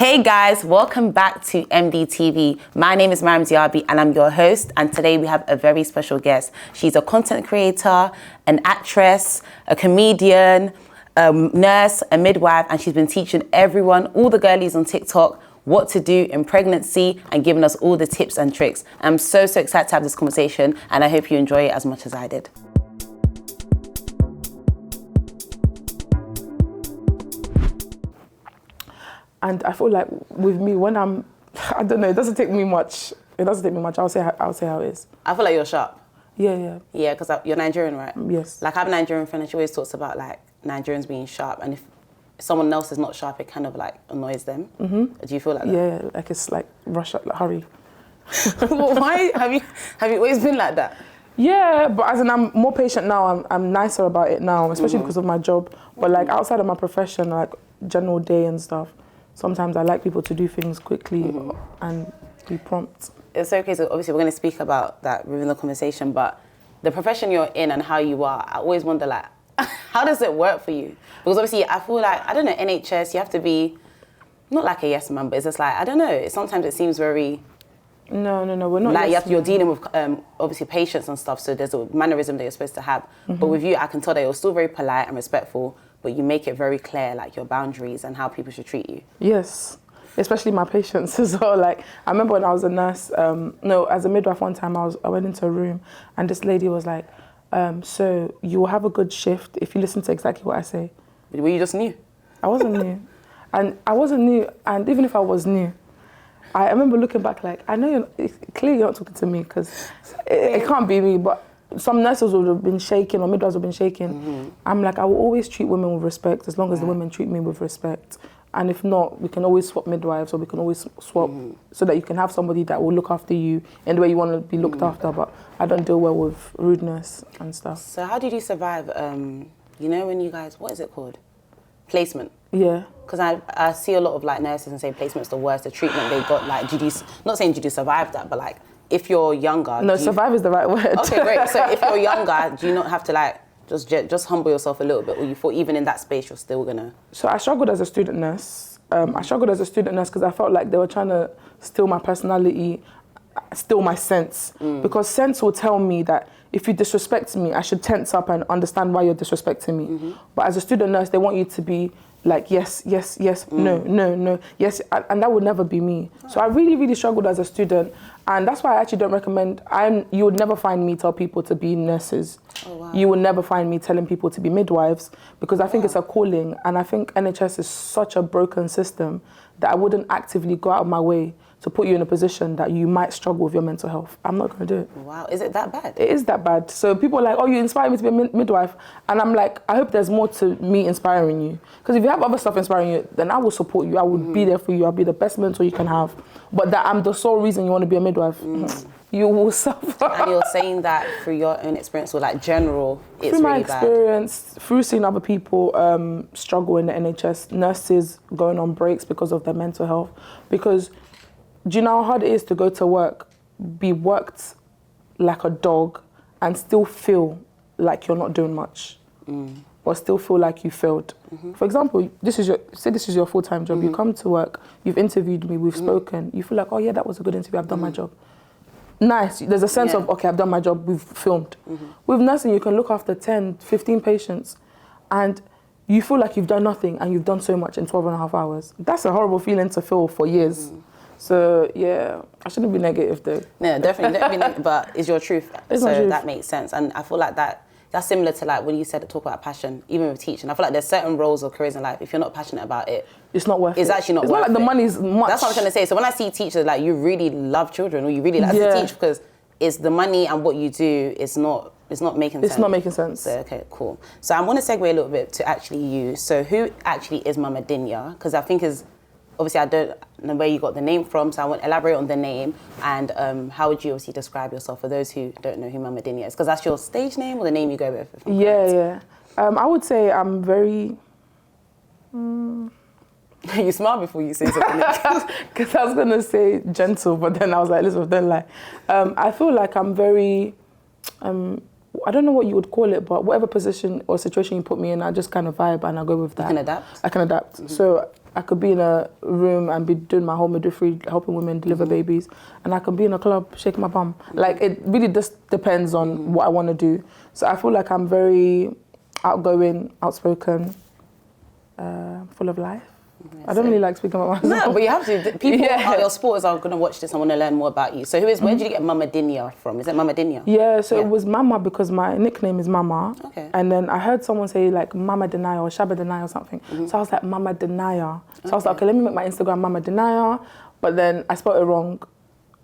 Hey guys, welcome back to MDTV. My name is Mama Dinya and I'm your host, and today we have a very special guest. She's a content creator, an actress, a comedian, a nurse, a midwife, and she's been teaching everyone, all the girlies on TikTok, what to do in pregnancy and giving us all the tips and tricks. I'm so excited to have this conversation, and I hope you enjoy it as much as I did. And I feel like with me, when I don't know, it doesn't take me much. I'll say how it is. I feel like you're sharp. Yeah. Yeah, because you're Nigerian, right? Yes. Like, I have a Nigerian friend and she always talks about like Nigerians being sharp, and if someone else is not sharp, it kind of like annoys them. Mm-hmm. Do you feel like that? Yeah, like it's like rush up, like hurry. Well, why have you always been like that? Yeah, but as in I'm more patient now. I'm nicer about it now, especially because of my job. But like outside of my profession, like general day and stuff, sometimes I like people to do things quickly and be prompt. It's okay, so obviously we're going to speak about that within the conversation, but the profession you're in and how you are, I always wonder, like, how does it work for you? Because obviously I feel like, I don't know, NHS, you have to be, not like a yes man, but it's just like, I don't know, sometimes it seems very... No, we're not. Like you're dealing with obviously patients and stuff, so there's a mannerism that you're supposed to have. But with you, I can tell that you're still very polite and respectful, but you make it very clear, like your boundaries and how people should treat you. Yes, especially my patients as well. Like I remember when I was a nurse, as a midwife one time, I went into a room and this lady was like, so you will have a good shift if you listen to exactly what I say. Were you just new? I wasn't new. And even if I was new, I remember looking back like, I know clearly you're not talking to me because it can't be me, but some nurses would have been shaking or midwives would have been shaking. I'm like, I will always treat women with respect as long as the women treat me with respect. And if not, we can always swap midwives, or we can always swap so that you can have somebody that will look after you in the way you want to be looked after. But I don't deal well with rudeness and stuff. So how did you survive, you know when you guys, what is it called? Placement. Yeah. Because I see a lot of like nurses and say placement's the worst, the treatment they got, like, not saying did you survive that, but like, if you're younger... No, survive is the right word. Okay, great. So if you're younger, do you not have to like, just humble yourself a little bit, or you thought even in that space you're still gonna... So I struggled as a student nurse. Because I felt like they were trying to steal my personality, steal my sense. Because sense will tell me that if you disrespect me, I should tense up and understand why you're disrespecting me. But as a student nurse, they want you to be like, yes, no, yes, and that would never be me. So I really struggled as a student, and that's why I actually don't recommend, you would never find me tell people to be nurses. Oh, wow. You would never find me telling people to be midwives, because I think it's a calling, and I think NHS is such a broken system that I wouldn't actively go out of my way to put you in a position that you might struggle with your mental health. I'm not going to do it. Wow, is it that bad? It is that bad. So people are like, oh, you inspire me to be a midwife. And I'm like, I hope there's more to me inspiring you. Because if you have other stuff inspiring you, then I will support you. I will be there for you. I'll be the best mentor you can have. But that I'm the sole reason you want to be a midwife, you will suffer. And you're saying that through your own experience, or like general, it's through my really experience, through seeing other people struggle in the NHS, nurses going on breaks because of their mental health. Because do you know how hard it is to go to work, be worked like a dog, and still feel like you're not doing much, or still feel like you failed? For example, this is your full-time job. You come to work, you've interviewed me, we've spoken. You feel like, oh yeah, that was a good interview. I've done my job. Nice. There's a sense of, okay, I've done my job. We've filmed. With nursing, you can look after 10, 15 patients, and you feel like you've done nothing, and you've done so much in 12 and a half hours. That's a horrible feeling to feel for years. So yeah, I shouldn't be negative though. No, definitely don't be negative, but it's your truth. It's my truth. That makes sense. And I feel like that's similar to like when you said to talk about passion, even with teaching. I feel like there's certain roles or careers in life, if you're not passionate about it, it's not worth it. It's actually not worth it. It's not like the money's much. That's what I'm trying to say. So when I see teachers, like, you really love children, or you really like to teach, because it's the money and what you do, it's not making sense. It's not making sense. So, okay, cool. So I want to segue a little bit to actually you. So who actually is Mama Dinya? Because I think obviously I don't know where you got the name from, so I want to elaborate on the name, and how would you obviously describe yourself for those who don't know who Mama Dinya is? Because that's your stage name or the name you go with? Yeah. I would say I'm very... You smile before you say something. Because I was going to say gentle, but then I was like, Elizabeth, don't lie. I feel like I'm very... I don't know what you would call it, but whatever position or situation you put me in, I just kind of vibe and I go with that. You can adapt? I can adapt. So I could be in a room and be doing my whole midwifery, helping women deliver babies, and I could be in a club shaking my bum. Like, it really just depends on what I want to do. So I feel like I'm very outgoing, outspoken, full of life. Yeah, I don't really like speaking about myself. No, but you have to. People, your supporters are going to watch this and want to learn more about you. So where did you get Mama Dinya from? Is it Mama Dinya? Yeah, so it was Mama because my nickname is Mama. Okay. And then I heard someone say like Mama Dinya or Shaba Dinya or something. So I was like, Mama Dinya. So I was like, okay, let me make my Instagram Mama Dinya. But then I spelled it wrong.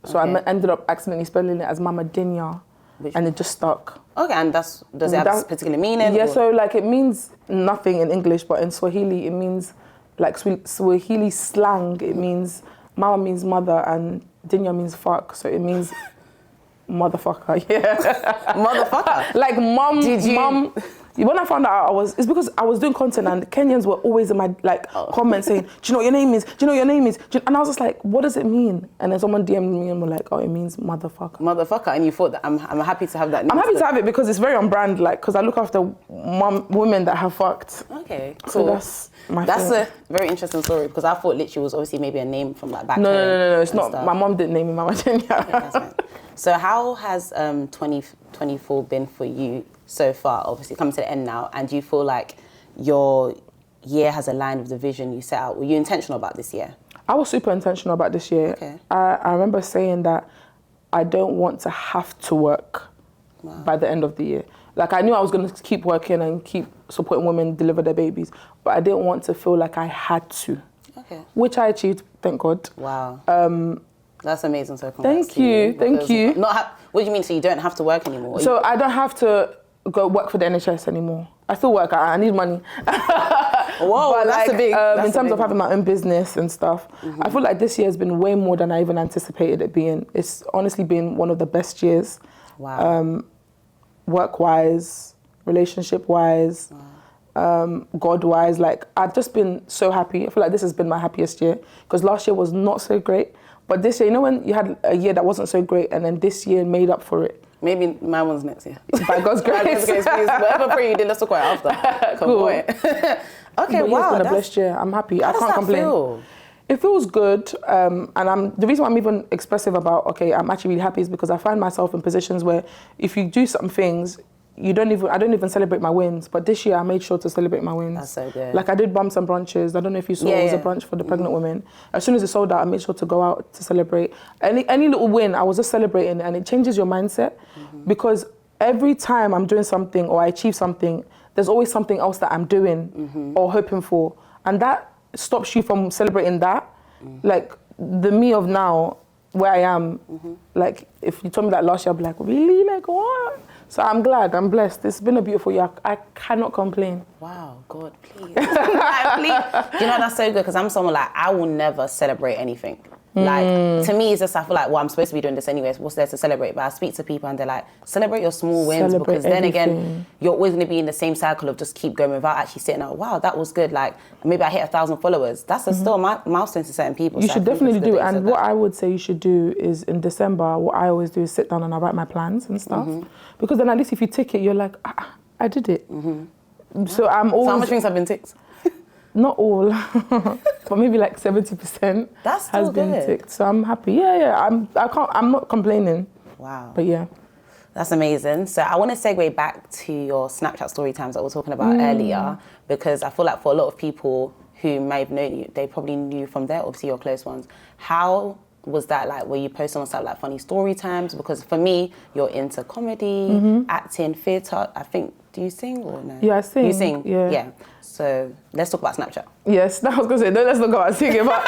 So I ended up accidentally spelling it as Mama Dinya. And it just stuck. Okay, and does it have a particular meaning? Yeah, so like it means nothing in English, but in Swahili it means, like Swahili slang, it means, Mama means mother and Dinya means fuck, so it means motherfucker, yeah. Motherfucker? Like mom, when I found out it's because I was doing content and Kenyans were always in my comments saying, do you know what your name is? Do you know what your name is? And I was just like, what does it mean? And then someone DM'd me and were like, oh, it means motherfucker. Motherfucker, and you thought that I'm happy to have that name. I'm happy to have it because it's very on brand, like, because I look after women that have fucked. Okay, cool. So that's my That's a very interesting story because I thought literally was obviously maybe a name from like back home. No, it's not. Stuff. My mom didn't name me Mama Dinya. Okay, so how has 2024 been for you so far? Obviously coming to the end now, and do you feel like your year has aligned with the vision you set out? Were you intentional about this year? I was super intentional about this year. Okay. I remember saying that I don't want to have to work by the end of the year. Like, I knew I was going to keep working and keep supporting women deliver their babies, but I didn't want to feel like I had to. Okay. Which I achieved, thank God. Wow. That's amazing. So thank you. What do you mean? So you don't have to work anymore? So I don't have to go work for the NHS anymore. I still work. I need money. Whoa, but that's like, a big. In terms of having my own business and stuff, I feel like this year has been way more than I even anticipated it being. It's honestly been one of the best years. Wow. Work-wise, relationship-wise, God-wise. Like, I've just been so happy. I feel like this has been my happiest year because last year was not so great. But this year, you know when you had a year that wasn't so great and then this year made up for it? Maybe my one's next year. By God's grace. By God's grace, please. Whatever prayer you did, let's talk about it after. Cool. Okay, but wow. It's been a blessed year. I'm happy. I can't complain. Feel? It feels good, and the reason why I'm even expressive about, okay, I'm actually really happy is because I find myself in positions where if you do some things, I don't even celebrate my wins, but this year I made sure to celebrate my wins. That's so good. Like I did bumps and brunches. I don't know if you saw, it was a brunch for the pregnant women. As soon as it sold out, I made sure to go out to celebrate. Any little win, I was just celebrating, and it changes your mindset because every time I'm doing something or I achieve something, there's always something else that I'm doing or hoping for, and that stops you from celebrating that. Like the me of now, where I am, like if you told me that last year, I'd be like, really? Like what? So I'm glad, I'm blessed. It's been a beautiful year. I cannot complain. Wow, God, please. Please. You know, that's so good because I'm someone like, I will never celebrate anything. Like, to me, it's just, I feel like, well, I'm supposed to be doing this anyways. What's there to celebrate? But I speak to people and they're like, celebrate your small wins because then again, you're always going to be in the same cycle of just keep going without actually sitting out, wow, that was good. Like, maybe I hit 1,000 followers. That's still a milestone to certain people. You should definitely do it. And what I would say you should do is in December, what I always do is sit down and I write my plans and stuff. Because then at least if you tick it, you're like, I did it. So I'm always... So how much things have been ticked? Not all, but maybe like 70% has been ticked. So I'm happy. Yeah. I'm not complaining. Wow. But yeah. That's amazing. So I want to segue back to your Snapchat story times that we were talking about earlier, because I feel like for a lot of people who may have known you, they probably knew from there, obviously your close ones. How was that like? Were you posting on stuff like funny story times? Because for me, you're into comedy, acting, theatre. I think, do you sing or no? Yeah, I sing. You sing? Yeah. So let's talk about Snapchat. Yes, I was going to say, let's not go about singing, but...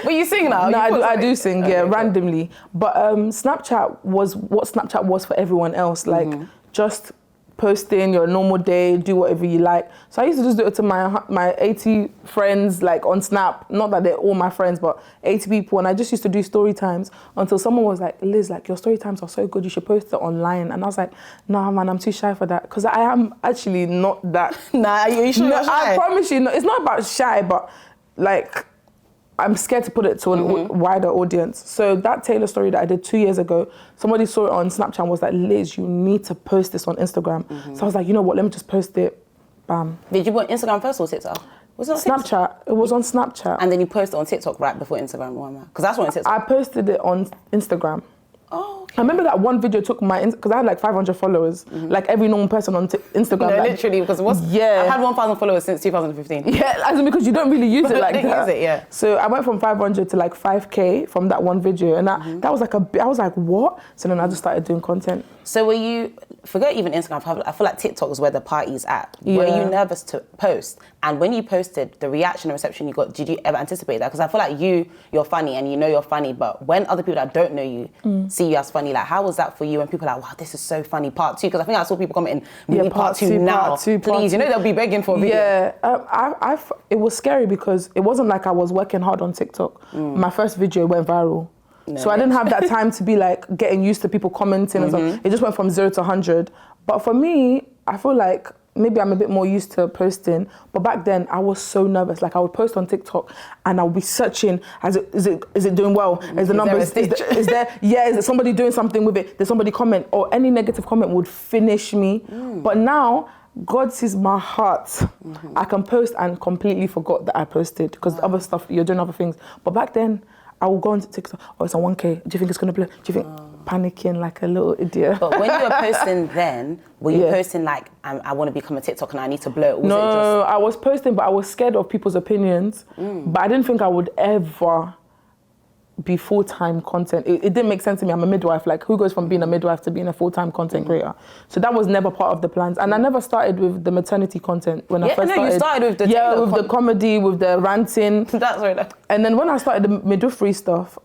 But you sing now? No, I do sing, randomly. But Snapchat was what Snapchat was for everyone else. Like, just posting your normal day, do whatever you like. So I used to just do it to my 80 friends, like on Snap. Not that they're all my friends, but 80 people. And I just used to do story times until someone was like, Liz, like your story times are so good, you should post it online. And I was like, nah, man, I'm too shy for that. Because I am actually not that. Nah, you sure you're shy? I promise you, it's not about shy, but like, I'm scared to put it to a wider audience. So that Taylor story that I did 2 years ago, somebody saw it on Snapchat and was like, Liz, you need to post this on Instagram. So I was like, you know what, let me just post it. Bam. Did you put Instagram first or TikTok? Was it on TikTok? Snapchat. It was on Snapchat. And then you posted on TikTok right before Instagram, because that's when TikTok. I posted it on Instagram. Oh, okay. I remember that one video took because I had like 500 followers, like every normal person on Instagram. No, like, literally, because I've had 1,000 followers since 2015. Yeah, as in because you don't really use it like that. Use it, yeah. So I went from 500 to like 5K from that one video, and that was like I was like, what? So then I just started doing content. So were you, forget even Instagram, I feel like TikTok is where the party's at. Yeah. Were you nervous to post? And when you posted, the reaction and reception you got, did you ever anticipate that? Because I feel like you're funny and you know you're funny, but when other people that don't know you see you as funny, like how was that for you when people are like, wow, this is so funny, part 2? Because I think I saw people commenting, we need part two now. Please, you know they'll be begging for a video. Yeah, it was scary because it wasn't like I was working hard on TikTok. My first video went viral. No, so I didn't have that time to be like getting used to people commenting and stuff. It just went from 0 to 100. But for me, I feel like maybe I'm a bit more used to posting. But back then, I was so nervous. Like I would post on TikTok and I would be searching, is it doing well? Is the numbers? Is there somebody doing something with it? Did somebody comment? Or any negative comment would finish me. But now, God sees my heart. I can post and completely forgot that I posted because other stuff, you're doing other things. But back then, I will go onto TikTok, it's on 1K, do you think it's going to blow? Do you think? Panicking like a little idiot. But when you were posting then, were you posting like, I want to become a TikToker and I need to blow it? No, I was posting, but I was scared of people's opinions. But I didn't think I would ever be full-time content. It didn't make sense to me. I'm a midwife. Like, who goes from being a midwife to being a full-time content creator? So that was never part of the plans. And I never started with the maternity content when I first started. You started with the with the comedy, with the ranting. That's right. And then when I started the midwifery stuff,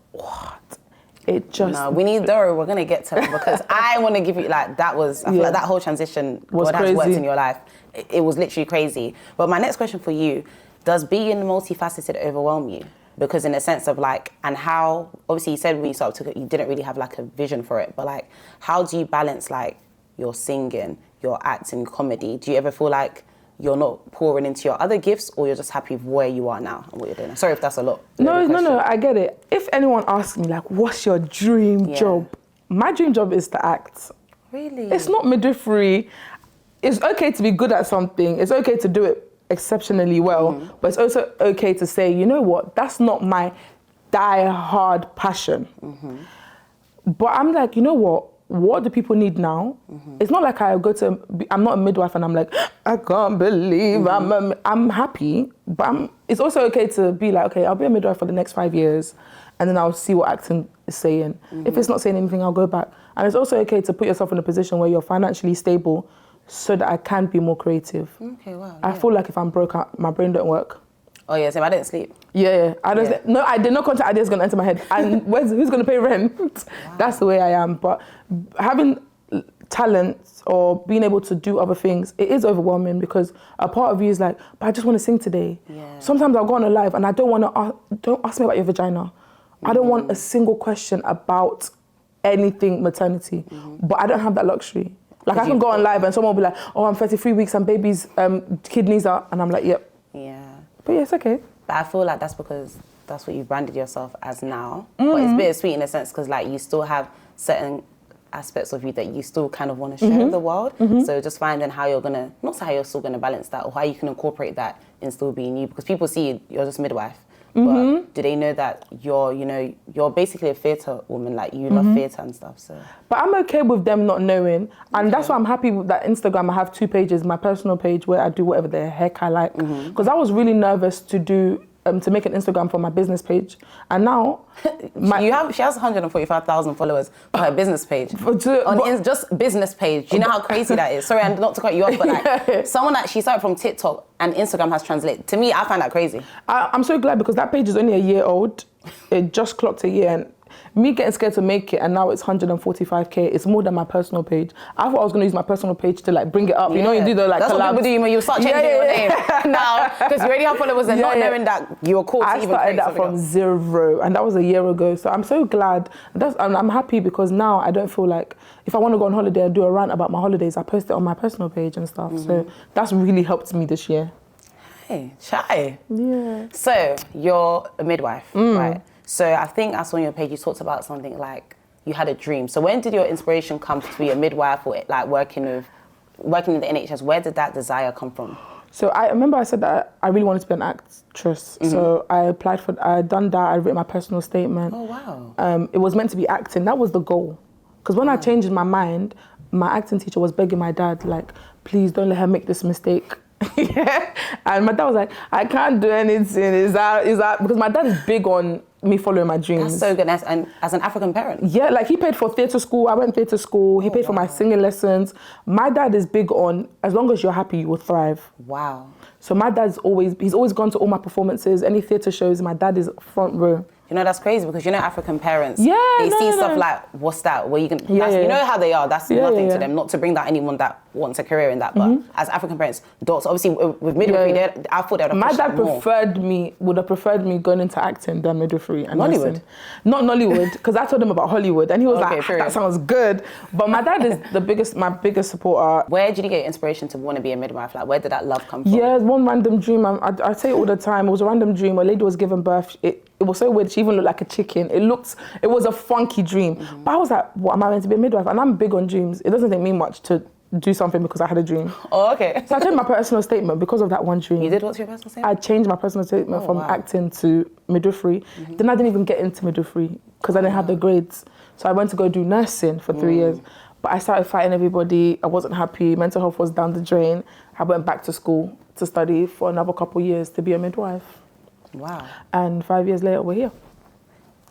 it just... No, we need Doro. We're going to get to that because I want to give you, like, I feel like that whole transition was God crazy. has worked in your life. It was literally crazy. But my next question for you, does being multifaceted overwhelm you? Because in a sense of like, and how, obviously you said when you started to, you didn't really have like a vision for it, but like, how do you balance like your singing, your acting, comedy? Do you ever feel like you're not pouring into your other gifts or you're just happy with where you are now and what you're doing? Sorry if that's a lot. No, I get it. If anyone asks me like, what's your dream job? My dream job is to act. Really? It's not midwifery. It's okay to be good at something. It's okay to do it exceptionally well, but it's also okay to say, you know what, that's not my die-hard passion. But I'm like, you know what do people need now? It's not like I'm not a midwife and I'm like, I can't believe I'm happy, but it's also okay to be like, okay, I'll be a midwife for the next 5 years and then I'll see what acting is saying. If it's not saying anything, I'll go back. And it's also okay to put yourself in a position where you're financially stable so that I can be more creative. Okay, wow. I feel like if I'm broke, my brain don't work. Oh yeah, so I didn't sleep. I don't. No, I did not. Content ideas gonna enter my head. And who's gonna pay rent? Wow. That's the way I am. But having talent or being able to do other things, it is overwhelming because a part of you is like, but I just want to sing today. Sometimes I'll go on a live and I don't ask me about your vagina. I don't want a single question about anything maternity. But I don't have that luxury. Like I can go on live and someone will be like, oh, I'm 33 weeks and baby's kidneys are, and I'm like, yep. Yeah. But yeah, it's okay. But I feel like that's because that's what you branded yourself as now. But it's bittersweet in a sense because like you still have certain aspects of you that you still kind of want to share with the world. So just finding how you're gonna, not how you're still gonna balance that or how you can incorporate that and still being you, because people see you're just midwife. But do they know that you're basically a theatre woman, like you love theatre and stuff, so. But I'm okay with them not knowing. And that's why I'm happy with that Instagram. I have 2 pages, my personal page where I do whatever the heck I like. Because I was really nervous to make an Instagram for my business page. And now... she has 145,000 followers for her business page. Just business page. Do you know how crazy that is? Sorry, not to cut you off, but like someone that she started from TikTok and Instagram has translated. To me, I find that crazy. I'm so glad because that page is only a year old. It just clocked a year. And me getting scared to make it and now it's 145K, it's more than my personal page. I thought I was going to use my personal page to like bring it up. You know, you do the like that's collabs. What people do when you start changing your name now because you already have followers and not knowing that you're cool to even I started that from zero and that was a year ago. So I'm so glad. I'm happy because now I don't feel like if I want to go on holiday and do a rant about my holidays, I post it on my personal page and stuff. So that's really helped me this year. Hey, shy. Yeah. So you're a midwife, right? So I think I saw on your page you talked about something like you had a dream. So when did your inspiration come to be a midwife or like working in the NHS? Where did that desire come from? So I remember I said that I really wanted to be an actress. So I applied for, I had done that, I written my personal statement. Oh, wow. It was meant to be acting, that was the goal. Because when I changed my mind, my acting teacher was begging my dad, like, please don't let her make this mistake. And my dad was like, I can't do anything, is that, because my dad is big on me following my dreams. That's so good, and as an African parent. Yeah, like he paid for theatre school, I went theatre school, he paid for my singing lessons. My dad is big on, as long as you're happy, you will thrive. Wow. So my dad's he's always gone to all my performances, any theatre shows, my dad is front row. You know, that's crazy because, you know, African parents, Yeah, they no, see no, stuff no. like, what's that? Where you can, Yeah, that's, yeah, you know yeah. how they are, that's Yeah, nothing yeah, to yeah. them, not to bring down anyone that wants a career in that, but as African parents, doctors, obviously with midwifery, Yeah, yeah. I thought they would have My pushed dad that more. would have preferred me going into acting than midwifery and Nollywood? nursing. Not Nollywood, because I told him about Hollywood and he was Okay, like, period. that sounds good. But my dad is my biggest supporter. Where did you get inspiration to want to be a midwife? Like, where did that love come from? Yeah, one random dream. I say it all the time. It was a random dream. A lady was giving birth. It was so weird. She even looked like a chicken. It was a funky dream. But I was like, what, am I meant to be a midwife? And I'm big on dreams. It doesn't take me much to do something because I had a dream. Oh, okay. So I changed my personal statement because of that one dream. You did what's your personal statement? I changed my personal statement from acting to midwifery. Then I didn't even get into midwifery because I didn't have the grades. So I went to go do nursing for 3 years. But I started fighting everybody. I wasn't happy. Mental health was down the drain. I went back to school to study for another couple of years to be a midwife. Wow. And 5 years later, we're here.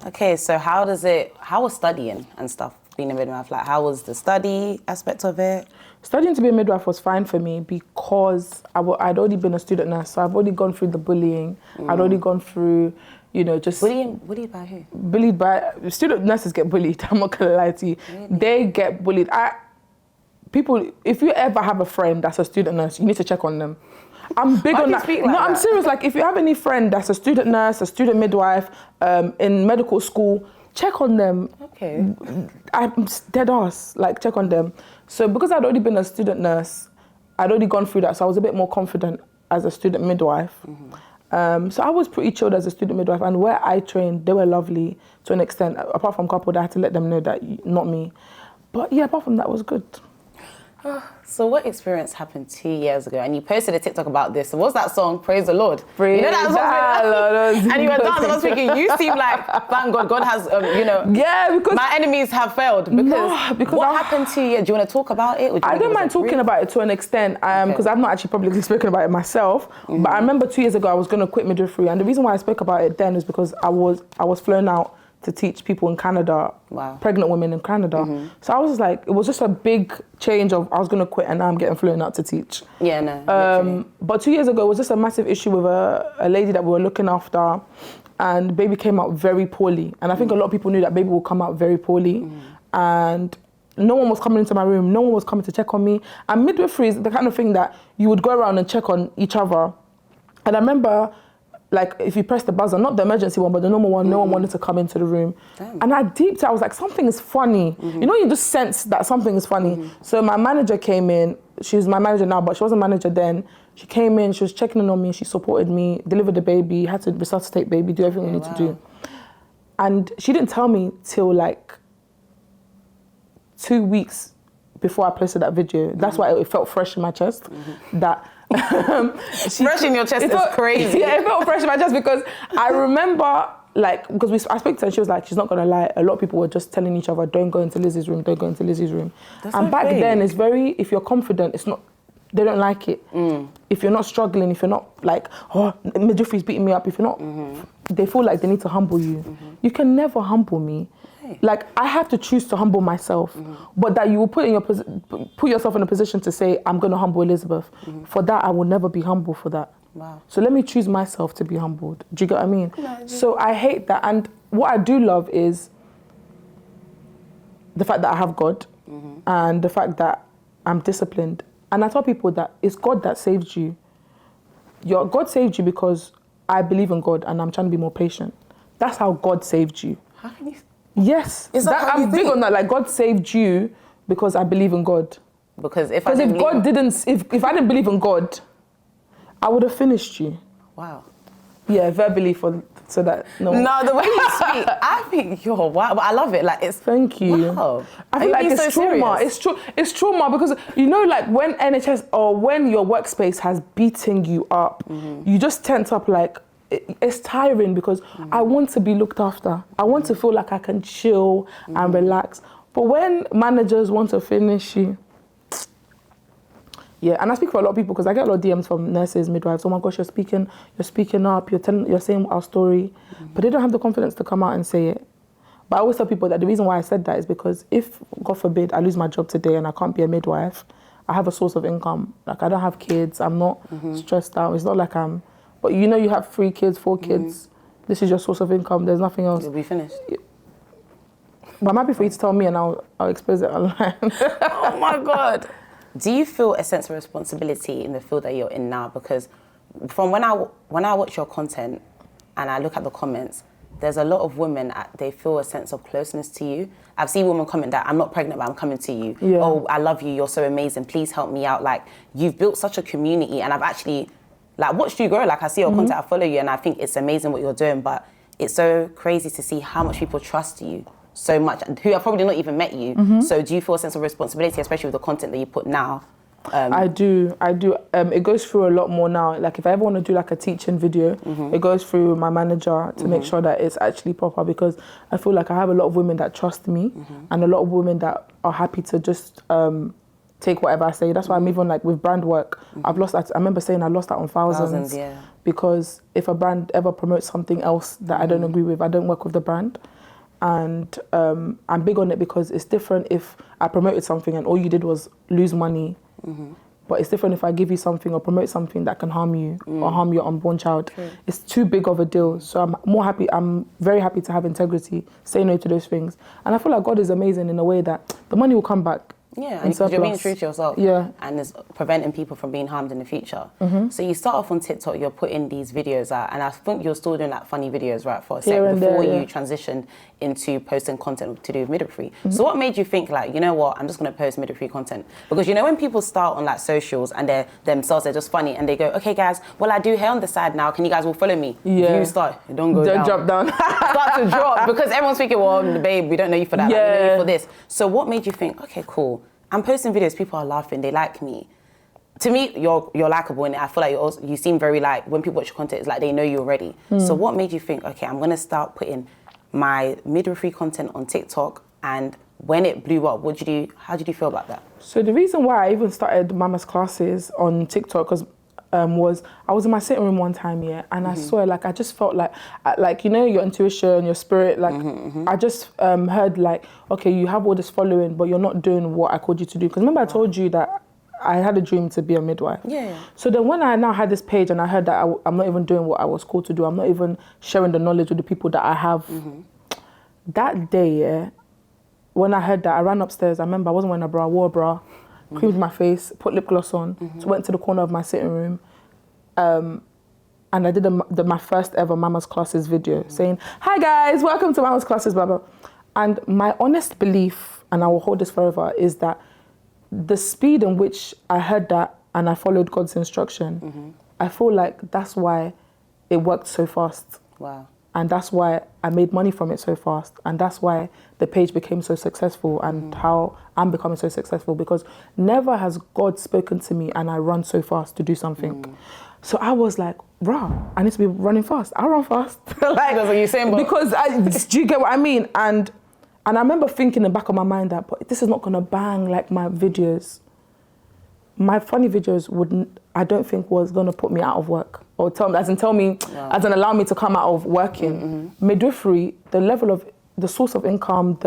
Okay, so how was studying and stuff, being a midwife? Like, how was the study aspect of it? Studying to be a midwife was fine for me because I'd already been a student nurse, so I've already gone through the bullying. I'd already gone through, you know, just... Bullied by who? Bullied by... Student nurses get bullied, I'm not going to lie to you. Really? They get bullied. People, if you ever have a friend that's a student nurse, you need to check on them. I'm big on that. No, I'm serious. Like, if you have any friend that's a student nurse, a student midwife, in medical school, check on them. Okay. I'm dead ass. Like, check on them. So because I'd already been a student nurse, I'd already gone through that, so I was a bit more confident as a student midwife. So I was pretty chilled as a student midwife, and where I trained, they were lovely to an extent. Apart from a couple, I had to let them know that not me. But yeah, apart from that, it was good. So what experience happened 2 years ago? And you posted a TikTok about this. So what's that song, Praise the Lord? Praise you know that song? And you were dancing. I was thinking, you seem like, thank God, God has, you know, yeah, because my enemies have failed. Because what happened 2 years? Do you want to talk about it? I don't mind talking about it to an extent, because I've not actually publicly spoken about it myself. But I remember 2 years ago, I was going to quit midwifery. And the reason why I spoke about it then is because I was flown out to teach people in Canada, pregnant women in Canada. So I was just like, it was just a big change of, I was going to quit and now I'm getting flown out to teach. Yeah, no. But 2 years ago, it was just a massive issue with a lady that we were looking after, and baby came out very poorly. And I think a lot of people knew that baby would come out very poorly. And no one was coming into my room. No one was coming to check on me. And midwifery is the kind of thing that you would go around and check on each other. And I remember, like, if you press the buzzer, not the emergency one, but the normal one, no one wanted to come into the room. Damn. And I deeped, I was like, something is funny. You know, you just sense that something is funny. So my manager came in. She's my manager now, but she wasn't manager then. She came in, she was checking in on me, she supported me, delivered the baby, had to resuscitate baby, do everything we need to do. And she didn't tell me till like 2 weeks before I posted that video. That's why it felt fresh in my chest. That fresh in your chest is crazy. Yeah, it felt fresh in my chest because I remember, like, because I spoke to her and she was like, she's not gonna lie, a lot of people were just telling each other, don't go into Lizzie's room, don't go into Lizzie's room. And back then, it's very, if you're confident, it's not, they don't like it. If you're not struggling, if you're not like, oh, midwifery's beating me up, if you're not, they feel like they need to humble you. You can never humble me. Like, I have to choose to humble myself, but that you will put yourself in a position to say, I'm going to humble Elizabeth. For that, I will never be humble for that. Wow. So let me choose myself to be humbled. Do you get what I mean? No, so I hate that. And what I do love is the fact that I have God and the fact that I'm disciplined. And I tell people that it's God that saved you. God saved you because I believe in God and I'm trying to be more patient. That's how God saved you. How can you... Yes, I'm big on that. Like, God saved you because I believe in God. Because if I didn't believe in God, I would have finished you. Wow. Yeah, verbally so that No, the way you speak, I think you're wow. But I love it. Like it's. Thank you. Wow. I feel like it's so trauma. serious? It's trauma because you know, like when NHS or when your workspace has beaten you up, you just tense up. Like it's tiring because I want to be looked after. I want to feel like I can chill and relax. But when managers want to finish you. Yeah, and I speak for a lot of people because I get a lot of DMs from nurses, midwives. Oh my gosh, you're speaking up. You're saying our story, but they don't have the confidence to come out and say it. But I always tell people that the reason why I said that is because if, God forbid, I lose my job today and I can't be a midwife, I have a source of income. Like I don't have kids. I'm not stressed out. It's not like I'm. But you know, you have 3 kids, 4 kids. This is your source of income. There's nothing else. You'll be finished. But I'm happy for you to tell me, and I'll expose it online. Oh my God. Do you feel a sense of responsibility in the field that you're in now? Because from when I watch your content and I look at the comments, there's a lot of women, they feel a sense of closeness to you. I've seen women comment that I'm not pregnant, but I'm coming to you. Yeah. Oh, I love you. You're so amazing. Please help me out. Like you've built such a community, and I've actually like watched you grow. Like I see your content, I follow you, and I think it's amazing what you're doing. But it's so crazy to see how much people trust you so much, who have probably not even met you. So do you feel a sense of responsibility, especially with the content that you put now? I do. It goes through a lot more now. Like if I ever want to do like a teaching video, it goes through my manager to make sure that it's actually proper, because I feel like I have a lot of women that trust me and a lot of women that are happy to just take whatever I say. That's why I'm even like with brand work, I've lost that. I remember saying I lost that on thousands. Yeah. Because if a brand ever promotes something else that I don't agree with, I don't work with the brand. And I'm big on it because it's different if I promoted something and all you did was lose money. But it's different if I give you something or promote something that can harm you or harm your unborn child. True. It's too big of a deal. So I'm very happy to have integrity, say no to those things. And I feel like God is amazing in a way that the money will come back. Yeah, and because you're being true to yourself. Yeah. And it's preventing people from being harmed in the future. So you start off on TikTok, you're putting these videos out, and I think you're still doing like funny videos, right, for a sec before you transitioned into posting content to do with midwifery. So what made you think like, you know what, I'm just going to post midwifery content? Because you know when people start on like socials and they're just funny and they go, okay guys, well I do hair on the side now, can you guys all follow me? Yeah. You start, don't go down. Drop down. Start to drop because everyone's thinking, well, babe, we don't know you for that, like, we know you for this. So what made you think, okay, cool, I'm posting videos, people are laughing, they like me. To me, you're likable, and I feel like you seem very like, when people watch your content, it's like they know you already. So what made you think, okay, I'm gonna start putting my midwifery content on TikTok? And when it blew up, how did you feel about that? So the reason why I even started Mama's classes on TikTok was I was in my sitting room one time, and I swear, like I just felt like you know, your intuition, your spirit, like I just heard like, okay, you have all this following, but you're not doing what I called you to do. Because remember I told you that I had a dream to be a midwife. Yeah. So then when I now had this page and I heard that I'm not even doing what I was called to do, I'm not even sharing the knowledge with the people that I have. That day, when I heard that, I ran upstairs. I remember I wasn't wearing a bra, I wore a bra, creamed my face, put lip gloss on, so went to the corner of my sitting room, and I did my first ever Mama's Classes video saying, hi guys, welcome to Mama's Classes, blah, blah. And my honest belief, and I will hold this forever, is that the speed in which I heard that and I followed God's instruction, I feel like that's why it worked so fast. Wow. And that's why I made money from it so fast. And that's why the page became so successful and how I'm becoming so successful, because never has God spoken to me and I run so fast to do something. So I was like, rah, I need to be running fast. I run fast. Like, that's what you're saying, but because do you get what I mean? And I remember thinking in the back of my mind that, but this is not gonna bang like my videos. My funny videos I don't think was gonna put me out of work or as in allow me to come out of working. Midwifery, the level of, the source of income,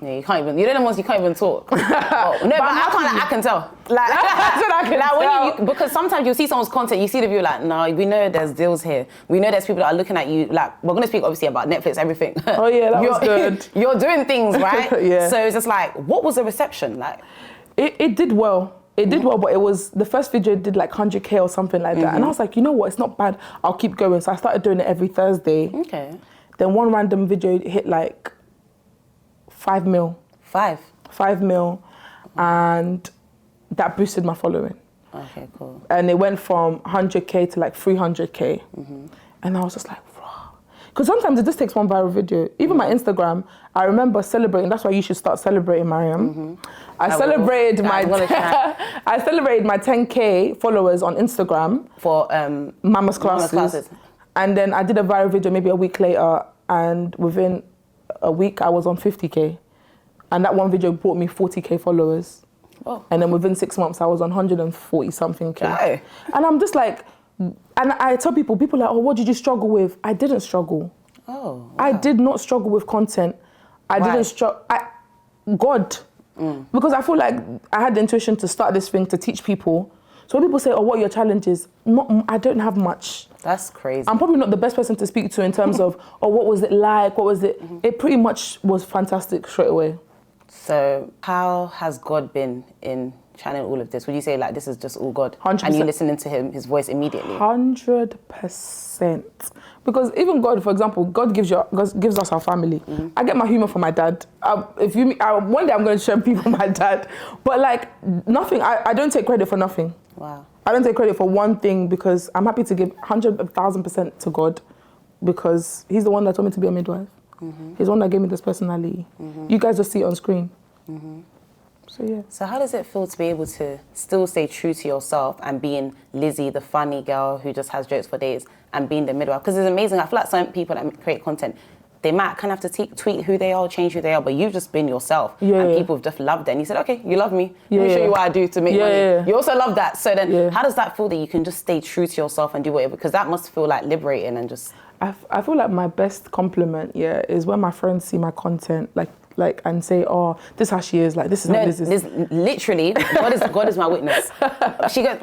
you can't even, you're the ones you can't even talk. No, but I can tell. Like, because sometimes you'll see someone's content, you see the view like, no, we know there's deals here. We know there's people that are looking at you, like, we're gonna speak obviously about Netflix, everything. Oh yeah, that was good. You're doing things, right? Yeah. So it's just like, what was the reception like? It did well. It did well, but it was, the first video did like 100K or something like that. And I was like, you know what, it's not bad, I'll keep going. So I started doing it every Thursday. Okay. Then one random video hit like 5 mil. 5 mil. And that boosted my following. Okay, cool. And it went from 100K to like 300K. And I was just like, because sometimes it just takes one viral video. Even my Instagram, I remember celebrating. That's why you should start celebrating, Mariam. I celebrated my 10K followers on Instagram for Mama's classes. And then I did a viral video maybe a week later, and within a week I was on 50K. And that one video brought me 40K followers. Oh. And then within 6 months I was on 140 something K. Okay. And I'm just like, and I tell people are like, oh, what did you struggle with? I didn't struggle. Oh, wow. I did not struggle with content. I didn't struggle. God. Because I feel like I had the intuition to start this thing to teach people. So when people say, oh, what are your challenges? I don't have much. That's crazy. I'm probably not the best person to speak to in terms of, oh, what was it like? What was it? It pretty much was fantastic straight away. So how has God been in channeling all of this? Would you say like this is just all God? 100%. And you listening to his voice immediately? 100%. Because even God, for example, God gives us our family. I get my humor from my dad. One day I'm going to show people my dad. But like nothing, I don't take credit for nothing. Wow. I don't take credit for one thing because I'm happy to give 100,000% to God because he's the one that told me to be a midwife. He's the one that gave me this personality. You guys just see it on screen. So yeah. So how does it feel to be able to still stay true to yourself and being Lizzie, the funny girl who just has jokes for days, and being the midwife? Because it's amazing. I feel like some people that create content, they might kind of have to tweet who they are, change who they are, but you've just been yourself. And people have just loved it. And you said, okay, you love me. Let me show you what I do to make money. You also love that. So then how does that feel that you can just stay true to yourself and do whatever? Because that must feel like liberating and just... I feel like my best compliment, is when my friends see my content, like and say, oh, this is how she is, like this is not this. Literally, God is my witness. She's like,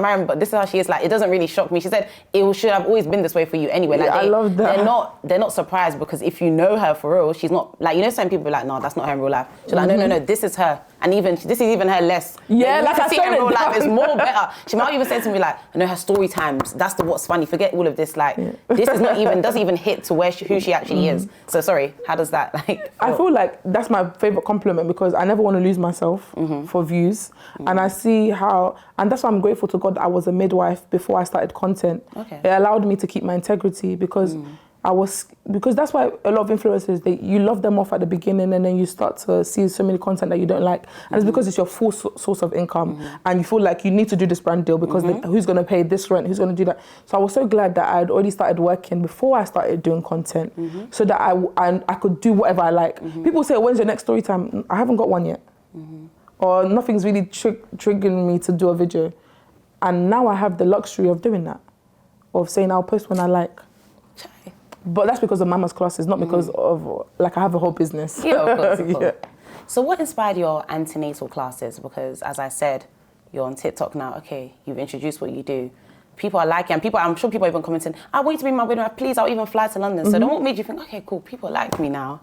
Mariam, but this is how she is. Like, it doesn't really shock me. She said it should have always been this way for you anyway. Like, I love that. They're not surprised because if you know her for real, she's not like, you know, some people are like, no, that's not her in real life. She's like, no, this is her. And even this is even her less. Yeah, like I see her in real life, it's more better. She might even say to me like, I know her story times. That's what's funny. Forget all of this. Like, this is doesn't even hit to who she actually is. So sorry, how does that like? I feel like that's my favorite compliment because I never want to lose myself for views, and I see how, and that's why I'm grateful to God that I was a midwife before I started content. Okay. It allowed me to keep my integrity because because that's why a lot of influencers, you love them off at the beginning and then you start to see so many content that you don't like, and it's because it's your full source of income and you feel like you need to do this brand deal because who's going to pay this rent, who's going to do that. So I was so glad that I had already started working before I started doing content so that I could do whatever I like. People say, when's your next story time? I haven't got one yet. Or nothing's really triggering me to do a video, and now I have the luxury of doing that, of saying I'll post when I like. But that's because of Mama's classes, not because of, like, I have a whole business. Yeah, of course. So what inspired your antenatal classes? Because as I said, you're on TikTok now. Okay, you've introduced what you do. People are liking, and I'm sure people are even commenting, I want you to be my midwife, please, I'll even fly to London. So then what made you think, okay, cool, people like me now.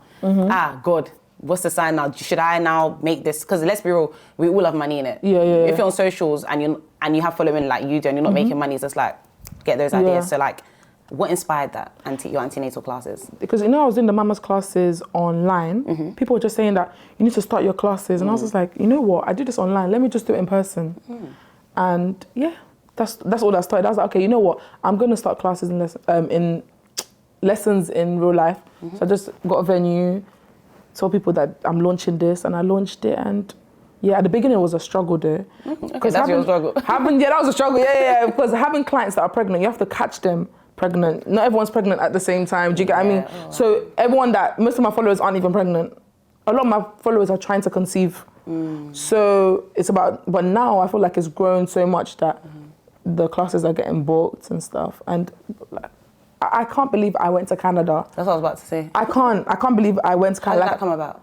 God, what's the sign now? Should I now make this? Because let's be real, we all have money in it. If you're on socials and you have following like you do and you're not making money, it's just like, get those ideas. So like, what inspired that, your antenatal classes? Because, I was doing the Mama's classes online. People were just saying that you need to start your classes. And I was just like, you know what? I do this online. Let me just do it in person. And that's all that started. I was like, okay, you know what? I'm going to start classes in lessons in real life. So I just got a venue, told people that I'm launching this, and I launched it. And at the beginning it was a struggle though. Okay, that's your struggle. That was a struggle. Because having clients that are pregnant, you have to catch them pregnant. Not everyone's pregnant at the same time. Do you get what I mean? Oh. So most of my followers aren't even pregnant. A lot of my followers are trying to conceive. So it's but now I feel like it's grown so much that the classes are getting booked and stuff. And I can't believe I went to Canada. That's what I was about to say. I can't believe I went to Canada. How did that come about?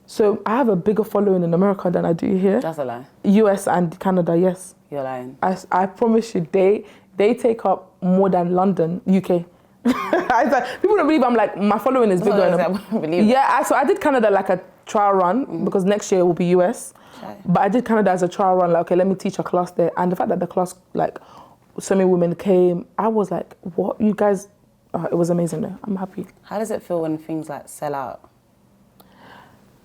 So I have a bigger following in America than I do here. That's a lie. US and Canada, yes. You're lying. I promise you, they take up more than London, UK. People don't believe my following is bigger. I wouldn't believe it. So I did Canada like a trial run because next year will be US. Okay. But I did Canada as a trial run, like, okay, let me teach a class there. And the fact that the class, like, so many women came, I was like, what, you guys, it was amazing though. I'm happy. How does it feel when things like sell out?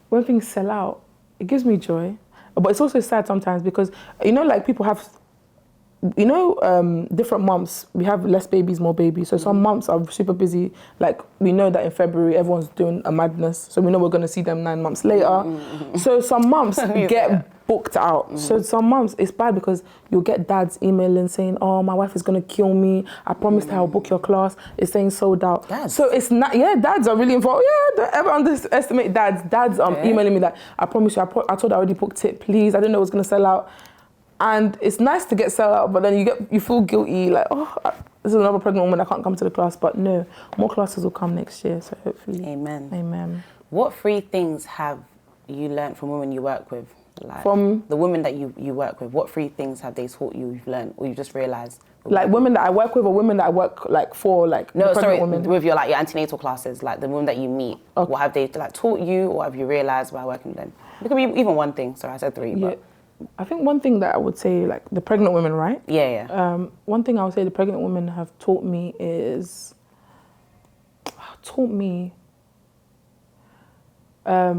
When things sell out, it gives me joy. But it's also sad sometimes because, you know, like people have, you know, different months, we have less babies, more babies. So some months are super busy. Like we know that in February, everyone's doing a madness. So we know we're going to see them 9 months later. So some months get booked out. So some months it's bad because you'll get dads emailing saying, oh, my wife is going to kill me. I promised her I'll book your class. It's saying sold out. Dads. So it's not, dads are really involved. Yeah, don't ever underestimate dads. Dads emailing me that, I promise you, I told her I already booked it, please. I didn't know it was going to sell out. And it's nice to get sell out, but then you feel guilty, like, oh, this is another pregnant woman, I can't come to the class. But no, more classes will come next year, so hopefully. Amen. Amen. What 3 things have you learned from women you work with? Like, from the women that you work with, what 3 things have they taught you've learned, or you just realised? Like women that I work with, or women that I work like for, like no, sorry, women? with your antenatal classes, like the women that you meet. Okay. What have they like taught you, or have you realised by working with them? It could be even one thing. Sorry, I said 3, but. I think one thing that I would say, like the pregnant women, right? Yeah. One thing I would say the pregnant women have taught me is, I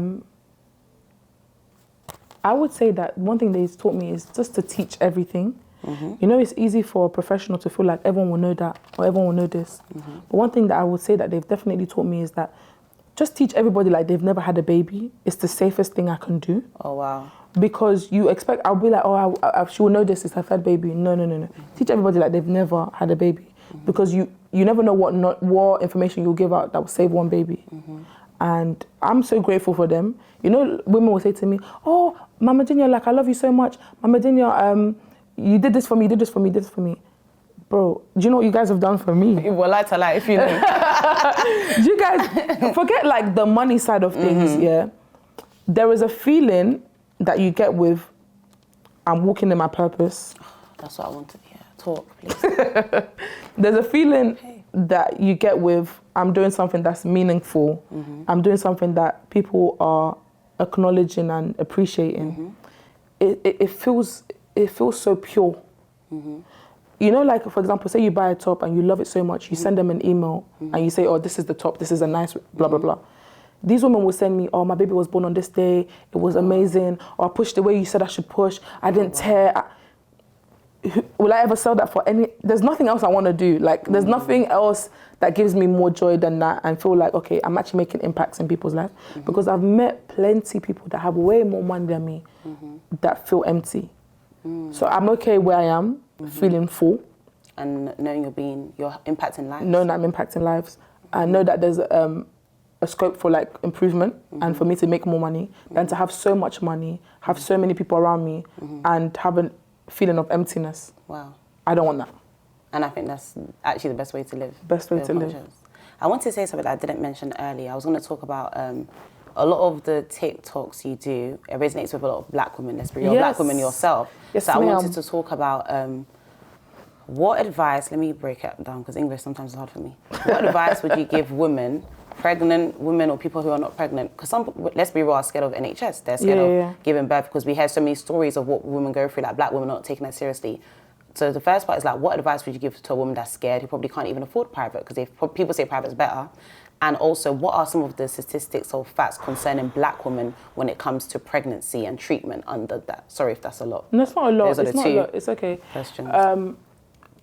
would say that one thing they've taught me is just to teach everything. You know, it's easy for a professional to feel like everyone will know that or everyone will know this. But one thing that I would say that they've definitely taught me is that just teach everybody like they've never had a baby. It's the safest thing I can do. Oh, wow. Because you expect, I'll be like, oh, she will know this is her 3rd baby. No. Teach everybody like they've never had a baby. Because you never know what information you'll give out that will save one baby. And I'm so grateful for them. You know, women will say to me, oh, Mama Dinya, like, I love you so much. Mama Dinya, you did this for me, you did this for me, you did this for me. Bro, do you know what you guys have done for me? Well, lie to lie, if you know. Do you guys, forget like the money side of things, yeah? There is a feeling that you get with, I'm walking in my purpose. That's what I want to hear. Talk, please. There's a feeling that you get with, I'm doing something that's meaningful. I'm doing something that people are acknowledging and appreciating. It feels so pure. You know, like, for example, say you buy a top and you love it so much, you send them an email and you say, oh, this is the top, this is a nice, blah, blah, blah. These women will send me, oh, my baby was born on this day, it was amazing, or I pushed the way you said I should push, I didn't tear. Will I ever sell that for any? There's nothing else I want to do. Like, there's nothing else that gives me more joy than that and feel like, okay, I'm actually making impacts in people's lives. Because I've met plenty of people that have way more money than me that feel empty. So I'm okay where I am, feeling full. And knowing you're impacting lives. Knowing that I'm impacting lives. I know that there's a scope for like improvement and for me to make more money than to have so much money, have so many people around me and have a feeling of emptiness. Wow. I don't want that. And I think that's actually the best way to live. Best way to live. I want to say something that I didn't mention earlier. I was going to talk about a lot of the TikToks you do, it resonates with a lot of black women. Let's be real, black women yourself. Yes, so I wanted to talk about what advice, let me break it down because English sometimes is hard for me. What advice would you give women, pregnant women or people who are not pregnant? Because some, let's be real, are scared of NHS. They're scared of giving birth because we hear so many stories of what women go through, like black women not taking that seriously. So the first part is like, what advice would you give to a woman that's scared, who probably can't even afford private because people say private's better? And also, what are some of the statistics or facts concerning black women when it comes to pregnancy and treatment under that? Sorry if that's a lot. No, it's not a lot. Those are it's the not two a lot. It's okay. Questions.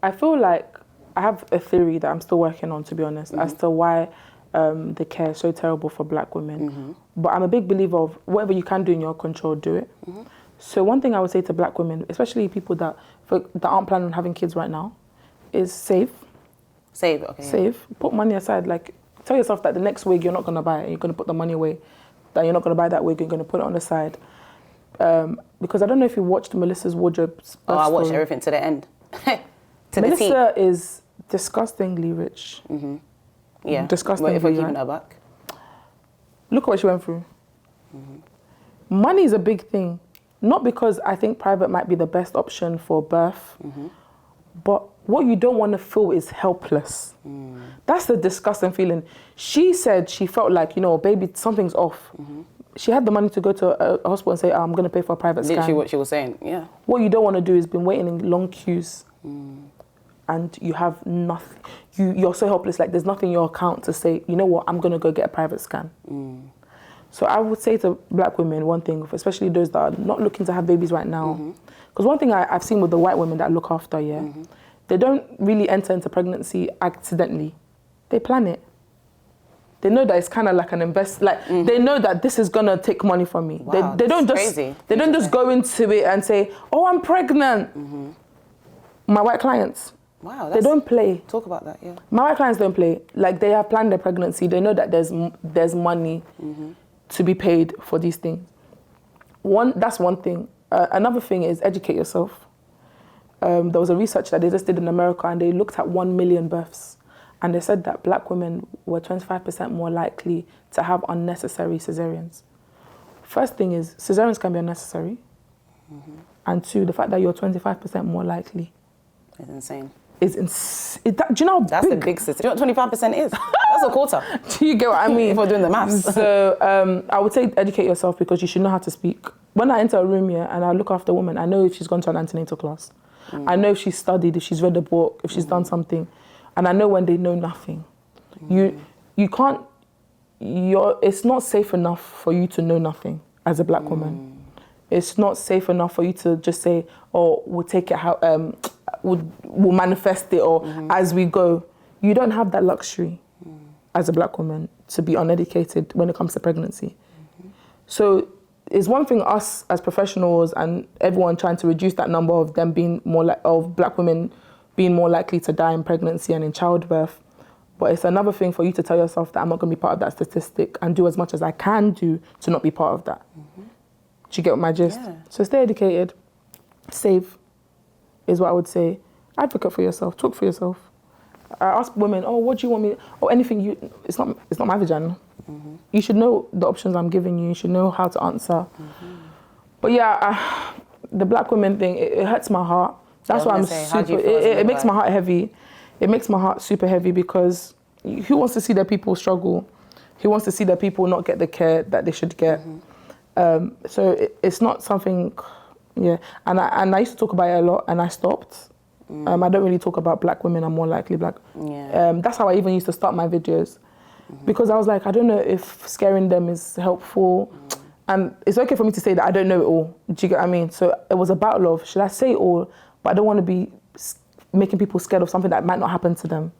I feel like I have a theory that I'm still working on, to be honest, as to why the care is so terrible for black women. But I'm a big believer of whatever you can do in your control, do it. So one thing I would say to black women, especially people that aren't planning on having kids right now, is save. Save, okay. Save. Put money aside. Like, tell yourself that the next wig you're not going to buy it. You're going to put the money away. That you're not going to buy that wig. You're going to put it on the side. Because I don't know if you watched Melissa's wardrobe's. Oh, I watched everything to the end. Melissa is disgustingly rich. Yeah. Disgustingly if we're rich. keeping her back. Look at what she went through. Money is a big thing. Not because I think private might be the best option for birth, but what you don't want to feel is helpless. That's the disgusting feeling. She said she felt like, you know, baby, something's off. She had the money to go to a hospital and say, I'm going to pay for a private scan. Literally what she was saying, yeah. What you don't want to do is been waiting in long queues and you have nothing. You're so helpless, like there's nothing in your account to say, you know what, I'm going to go get a private scan. So I would say to black women, one thing, especially those that are not looking to have babies right now, because one thing I've seen with the white women that I look after, they don't really enter into pregnancy accidentally. They plan it. They know that it's kind of like an they know that this is gonna take money from me. Wow, they don't crazy. They don't just go into it and say, "Oh, I'm pregnant." My white clients, wow, they don't play. Talk about that, yeah. My white clients don't play. Like, they have planned their pregnancy. They know that there's money to be paid for these things. That's one thing. Another thing is educate yourself. There was a research that they just did in America, and they looked at 1 million births, and they said that black women were 25% more likely to have unnecessary cesareans. First thing is, cesareans can be unnecessary. And two, the fact that you're 25% more likely. It's insane. Do you know how That's big? a big statistic. Do you know what 25% is? That's a quarter. Do you get what I mean? If we're doing the maths. So I would say educate yourself, because you should know how to speak. When I enter a room here and I look after a woman, I know if she's gone to an antenatal class. I know if she's studied, if she's read a book, if she's done something. And I know when they know nothing. You can't, it's not safe enough for you to know nothing as a black woman. It's not safe enough for you to just say, "Oh, we'll take it how, we'll manifest it," or as we go. You don't have that luxury as a black woman to be uneducated when it comes to pregnancy. So it's one thing us as professionals and everyone trying to reduce that number of them being of black women being more likely to die in pregnancy and in childbirth. But it's another thing for you to tell yourself that I'm not going to be part of that statistic and do as much as I can do to not be part of that. Do you get my gist? Yeah. So stay educated, save, is what I would say. Advocate for yourself, talk for yourself. I ask women, "Oh, what do you want me?" Or anything. It's not my vagina. You should know the options I'm giving you. You should know how to answer. But yeah, the black women thing, it hurts my heart. That's why I'm super. It makes my heart heavy. It makes my heart super heavy, because who wants to see their people struggle? Who wants to see their people not get the care that they should get? So it's not something, yeah. And I used to talk about it a lot, and I stopped. I don't really talk about black women. I'm more likely black. Yeah. That's how I even used to start my videos, because I was like, I don't know if scaring them is helpful. And it's okay for me to say that I don't know it all. Do you get what I mean? So it was a battle of, should I say it all? But I don't want to be making people scared of something that might not happen to them.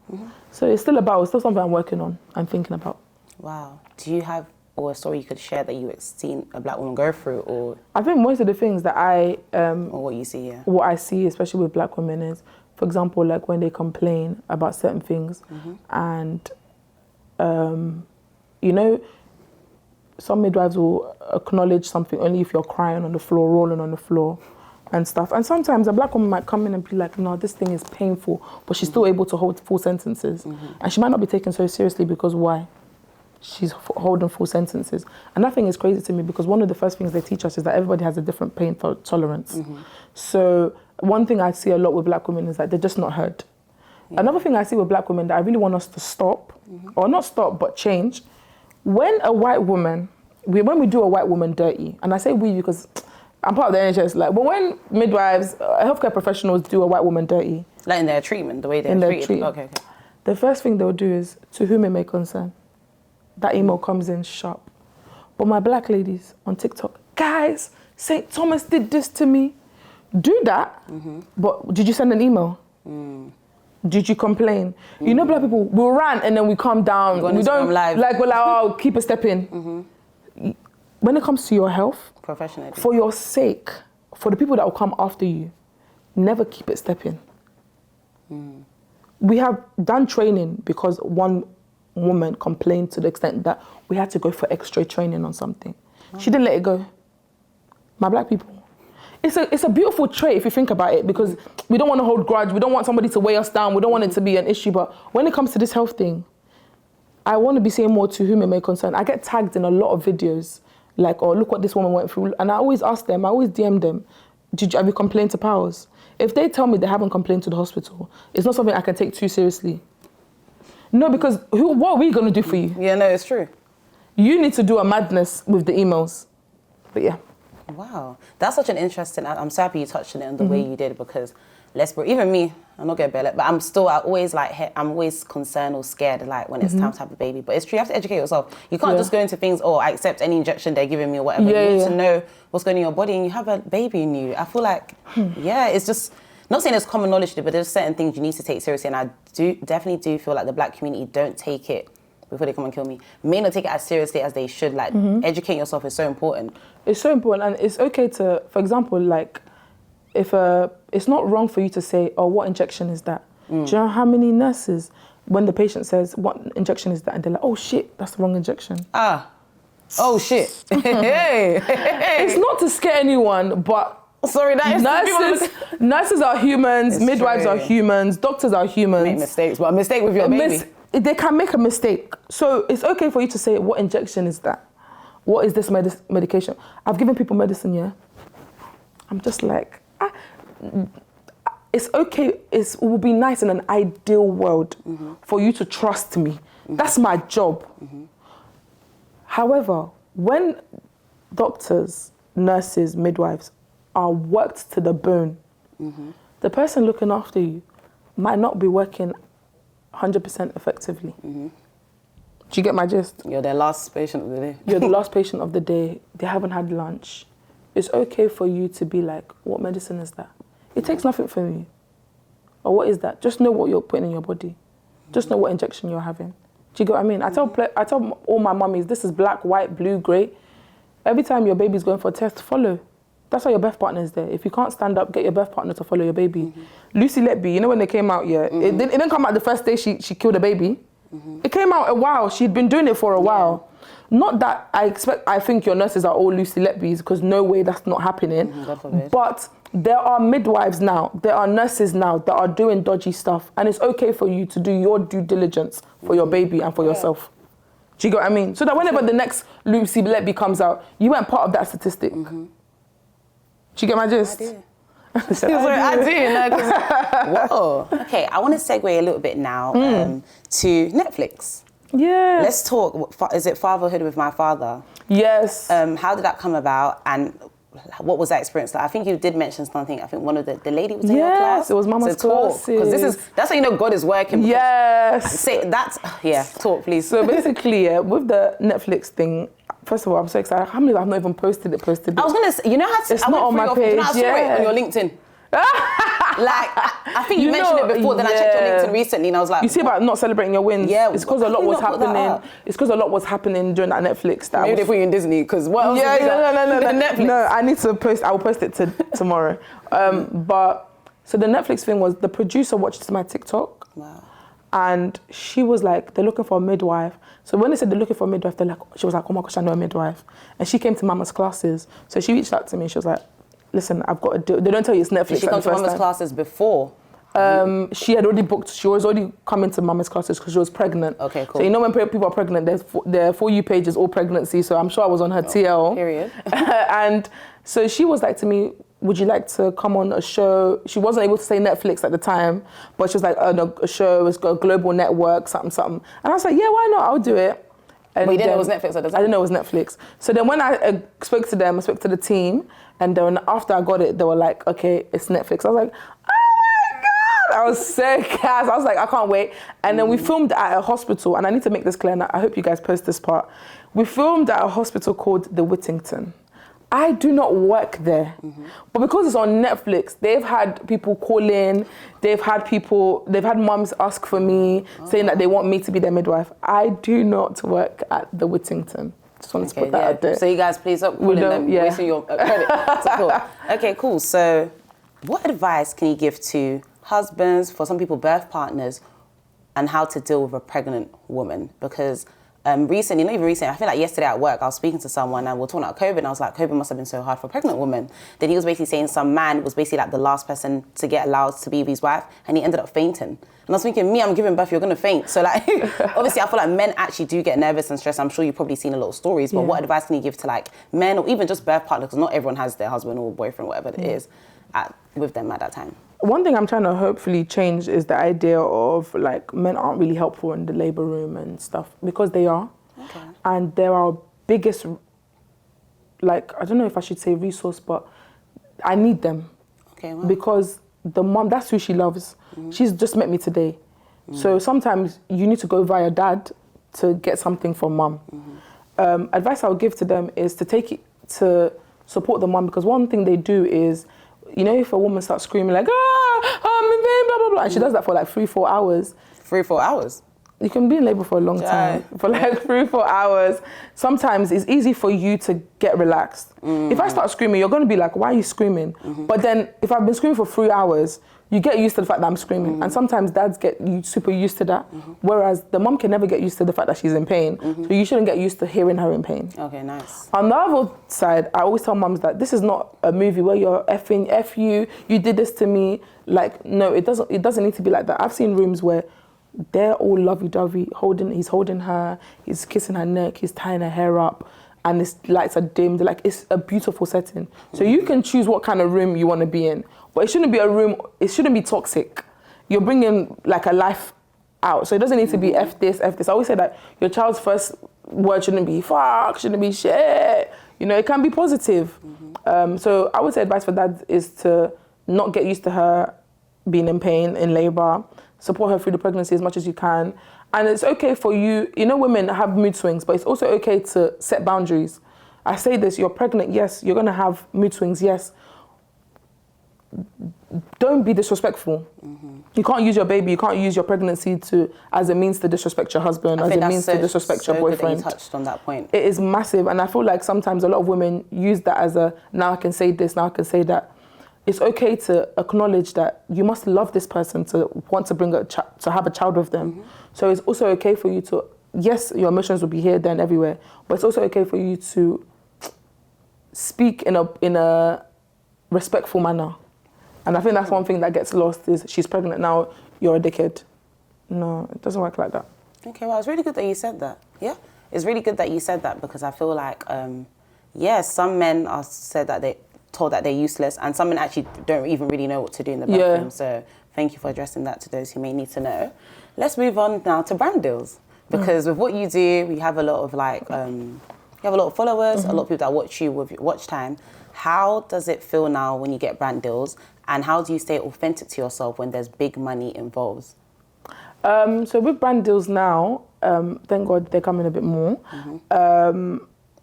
So it's still something I'm working on, I'm thinking about. Wow. Do you have a story you could share that you had seen a black woman go through, or? I think most of the things that or what you see, yeah. What I see, especially with black women, is, for example, like when they complain about certain things, and you know, some midwives will acknowledge something only if you're crying on the floor, rolling on the floor, and stuff. And sometimes a black woman might come in and be like, "No, this thing is painful," but she's still able to hold full sentences, and she might not be taken so seriously because why? She's holding full sentences. And that thing is crazy to me, because one of the first things they teach us is that everybody has a different pain tolerance. So one thing I see a lot with black women is that they're just not heard. Another thing I see with black women that I really want us to stop, or not stop, but change, when a white woman, when we do a white woman dirty, and I say we because I'm part of the NHS, like, but when midwives, healthcare professionals do a white woman dirty. Like in their treatment, the way they're treated. Okay. The first thing they'll do is, "To whom it may concern." That email comes in sharp. But my black ladies on TikTok, "Guys, St. Thomas did this to me." Do that, but did you send an email? Did you complain? You know, black people will rant and then we calm down. We don't like, we're like, "Oh, keep a step in." When it comes to your health, Professionally, for your sake, for the people that will come after you, never keep it stepping. We have done training because one woman complained to the extent that we had to go for extra training on something. She didn't let it go. My black people. It's a beautiful trait if you think about it, because we don't want to hold grudge. We don't want somebody to weigh us down. We don't want it to be an issue. But when it comes to this health thing, I want to be saying more to whom it may concern. I get tagged in a lot of videos, like, "Oh, look what this woman went through." And I always ask them, I always DM them, have you complained to Powers? If they tell me they haven't complained to the hospital, it's not something I can take too seriously. No, because what are we going to do for you? Yeah, no, it's true. You need to do a madness with the emails. But yeah. Wow. That's such an interesting, I'm so happy you touched on it in the way you did, because even me, I'm not getting better, but I'm always concerned or scared, like, when it's time to have a baby. But it's true, you have to educate yourself. You can't just go into things, I accept any injection they're giving me or whatever. You need to know what's going on in your body, and you have a baby in you. I feel like, it's just, not saying it's common knowledge, but there's certain things you need to take seriously, and I definitely do feel like the black community don't take it before they come and kill me. May not take it as seriously as they should. Like, educating yourself is so important. It's so important, and it's okay to, for example, like, if it's not wrong for you to say, what injection is that? Do you know how many nurses, when the patient says, what injection is that? And they're like, oh shit, that's the wrong injection. Oh shit. It's not to scare anyone, but sorry, nurses are humans, midwives are humans, doctors are humans. Make mistakes, but a mistake with your baby. They can make a mistake. So it's okay for you to say, what injection is that? What is this medication? I've given people medicine, yeah? I'm just like, it's okay. It will be nice in an ideal world for you to trust me. That's my job. However, when doctors, nurses, midwives are worked to the bone, the person looking after you might not be working 100% effectively. Do you get my gist? You're their last patient of the day. You're the last patient of the day. They haven't had lunch. It's okay for you to be like, what medicine is that? It takes nothing from you. Or what is that? Just know what you're putting in your body. Just know what injection you're having. Do you get what I mean? I tell all my mummies, this is black, white, blue, grey. Every time your baby's going for a test, follow. That's why your birth partner is there. If you can't stand up, get your birth partner to follow your baby. Lucy Letby, you know when they came out, it didn't come out the first day she killed a baby. It came out a while. She'd been doing it for a while. Not that I think your nurses are all Lucy Letbys, because no way that's not happening. But there are midwives now, there are nurses now that are doing dodgy stuff, and it's okay for you to do your due diligence for your baby and for yourself. Do you get what I mean? So that whenever the next Lucy Letby comes out, you weren't part of that statistic. Do you get my gist? I do. I do. Whoa. Okay, I want to segue a little bit now to Netflix. Yeah. Let's talk. Is it Fatherhood with My Father? Yes. How did that come about, and what was that experience like? I think you did mention something. I think one of the lady was in your class. Yes, it was Mama's class. Because that's how you know God is working. Yes. Talk please. So basically, with the Netflix thing, first of all, I'm so excited. I can't believe I've not even posted it. I was gonna say, you know how to, it's not on my page. I saw it on your LinkedIn. Like, I think you mentioned it before, then I checked your LinkedIn recently and I was like... You see about not celebrating your wins? Yeah. It's because a lot was happening. It's because a lot was happening during that Netflix. Maybe they put you in Disney, because what else is no. Netflix? No, I need to post, I will post it tomorrow. But, so the Netflix thing was, the producer watched my TikTok. Wow. And she was like, they're looking for a midwife. So when they said they're looking for a midwife, she was like, oh my gosh, I know a midwife. And she came to Mama's classes. So she reached out to me, she was like, listen, I've got to do it. They don't tell you it's Netflix. Did she come to Mama's classes before? She had already booked, she was already coming to Mama's classes because she was pregnant. Okay, cool. So you know when people are pregnant, their For You page is all pregnancy, so I'm sure I was on her TL. Period. And so she was like to me, would you like to come on a show? She wasn't able to say Netflix at the time, but she was like, a show, it's got a global network, something. And I was like, yeah, why not? I'll do it. And but you didn't know it was Netflix at the time? I didn't know it was Netflix. So then when I spoke to them, I spoke to the team, and then after I got it, they were like, okay, it's Netflix. I was like, oh my God! I was so gassed. I was like, I can't wait. And then we filmed at a hospital, and I need to make this clear, and I hope you guys post this part. We filmed at a hospital called the Whittington. I do not work there. But because it's on Netflix, they've had people call in, they've had mums ask for me, saying that they want me to be their midwife. I do not work at the Whittington. Just wanted to put that out there. So you guys, please stop calling them, wasting your credit. Okay, cool. So what advice can you give to husbands, for some people, birth partners, and how to deal with a pregnant woman? Because recently, I feel like yesterday at work, I was speaking to someone and we were talking about COVID, and I was like, COVID must have been so hard for a pregnant woman. Then he was basically saying some man was basically like the last person to get allowed to be with his wife, and he ended up fainting. And I was thinking, I'm giving birth, you're going to faint. So like, obviously I feel like men actually do get nervous and stressed. I'm sure you've probably seen a lot of stories, but what advice can you give to like men or even just birth partners, because not everyone has their husband or boyfriend, whatever it is, with them at that time? One thing I'm trying to hopefully change is the idea of like men aren't really helpful in the labour room and stuff, because they are. Okay. And they're our biggest, like, I don't know if I should say resource, but I need them. Okay, wow. Because the mom, that's who she loves. She's just met me today. So sometimes you need to go via dad to get something from mom. Advice I would give to them is to take it, to support the mom, because one thing they do is, you know, if a woman starts screaming like, I'm in pain, blah, blah, blah, and she does that for like 3-4 hours. 3-4 hours? You can be in labor for a long time, for like 3-4 hours. Sometimes it's easy for you to get relaxed. If I start screaming, you're going to be like, why are you screaming? But then if I've been screaming for 3 hours, you get used to the fact that I'm screaming. And sometimes dads get super used to that. Whereas the mom can never get used to the fact that she's in pain. So you shouldn't get used to hearing her in pain. Okay, nice. On the other side, I always tell moms that this is not a movie where you're effing, F you did this to me. Like, no, it doesn't need to be like that. I've seen rooms where they're all lovey-dovey, he's holding her, he's kissing her neck, he's tying her hair up, and the lights are dimmed. Like, it's a beautiful setting. So you can choose what kind of room you want to be in. But it shouldn't be a room, it shouldn't be toxic. You're bringing like a life out. So it doesn't need to be F this, F this. I always say that your child's first word shouldn't be fuck, shouldn't be shit. You know, it can be positive. So I would say advice for dads is to not get used to her being in pain, in labor, support her through the pregnancy as much as you can. And it's okay for you, you know, women have mood swings, but it's also okay to set boundaries. I say this, you're pregnant, yes, you're gonna have mood swings, yes. Don't be disrespectful. You can't use your baby, you can't use your pregnancy as a means to disrespect your husband, as a means to disrespect your boyfriend. Good that you touched on that point. It is massive, and I feel like sometimes a lot of women use that as now I can say this, now I can say that. It's okay to acknowledge that you must love this person to want to bring to have a child with them. So it's also okay for you to, yes, your emotions will be here, there, and everywhere, but it's also okay for you to speak in a respectful manner. And I think that's one thing that gets lost is she's pregnant now, you're a dickhead. No, it doesn't work like that. Okay, well, it's really good that you said that. Yeah, it's really good that you said that, because I feel like, some men are told that they're useless, and some men actually don't even really know what to do in the bathroom. So thank you for addressing that to those who may need to know. Let's move on now to brand deals, because with what you do, we have a lot of followers, a lot of people that watch you with your watch time. How does it feel now when you get brand deals, and how do you stay authentic to yourself when there's big money involved? So with brand deals now, thank God they're coming a bit more.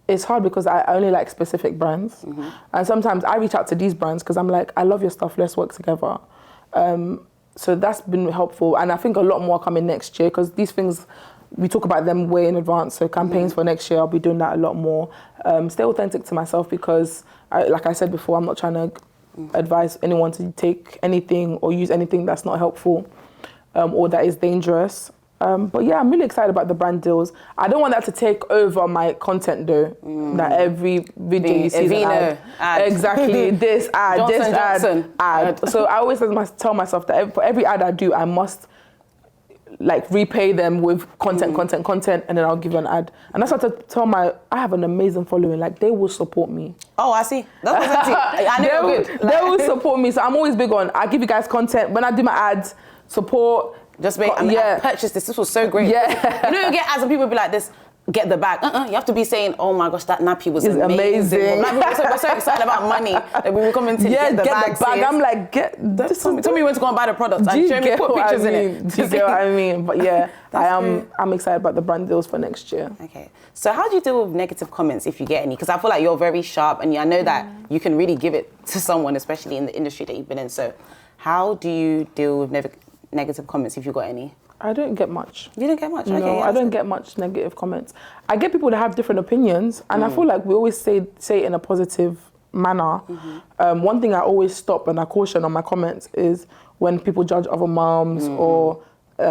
It's hard because I only like specific brands. And sometimes I reach out to these brands because I'm like, I love your stuff, let's work together. So that's been helpful. And I think a lot more coming next year, because these things, we talk about them way in advance. So campaigns for next year, I'll be doing that a lot more. Stay authentic to myself, because like I said before, I'm not trying to advise anyone to take anything or use anything that's not helpful or that is dangerous. But yeah, I'm really excited about the brand deals. I don't want that to take over my content though. That every video you see is an ad. Exactly, this ad, Johnson, ad. So I always tell myself that for every ad I do, I must like repay them with content, and then I'll give an ad. And that's what I tell I have an amazing following. Like, they will support me. Oh, I see. That's what I knew they will support me. So I'm always big on, I give you guys content. When I do my ads, support. Just make, I purchased this. This was so great. Yeah. You know, you get ads and people be like this, get the bag. You have to be saying, oh my gosh, that nappy was amazing. Like, we're so excited about money that we were coming to get the bag. I'm like, tell me when to go and buy the products and show me, put pictures in it. Do you get what I mean? But yeah, I'm excited about the brand deals for next year. Okay. So how do you deal with negative comments if you get any? Because I feel like you're very sharp, and I know that you can really give it to someone, especially in the industry that you've been in. So how do you deal with negative comments if you got any? I don't get much. You don't get much? No, okay, I don't get much negative comments. I get people that have different opinions, and I feel like we always say it in a positive manner. One thing I always stop and I caution on my comments is when people judge other mums or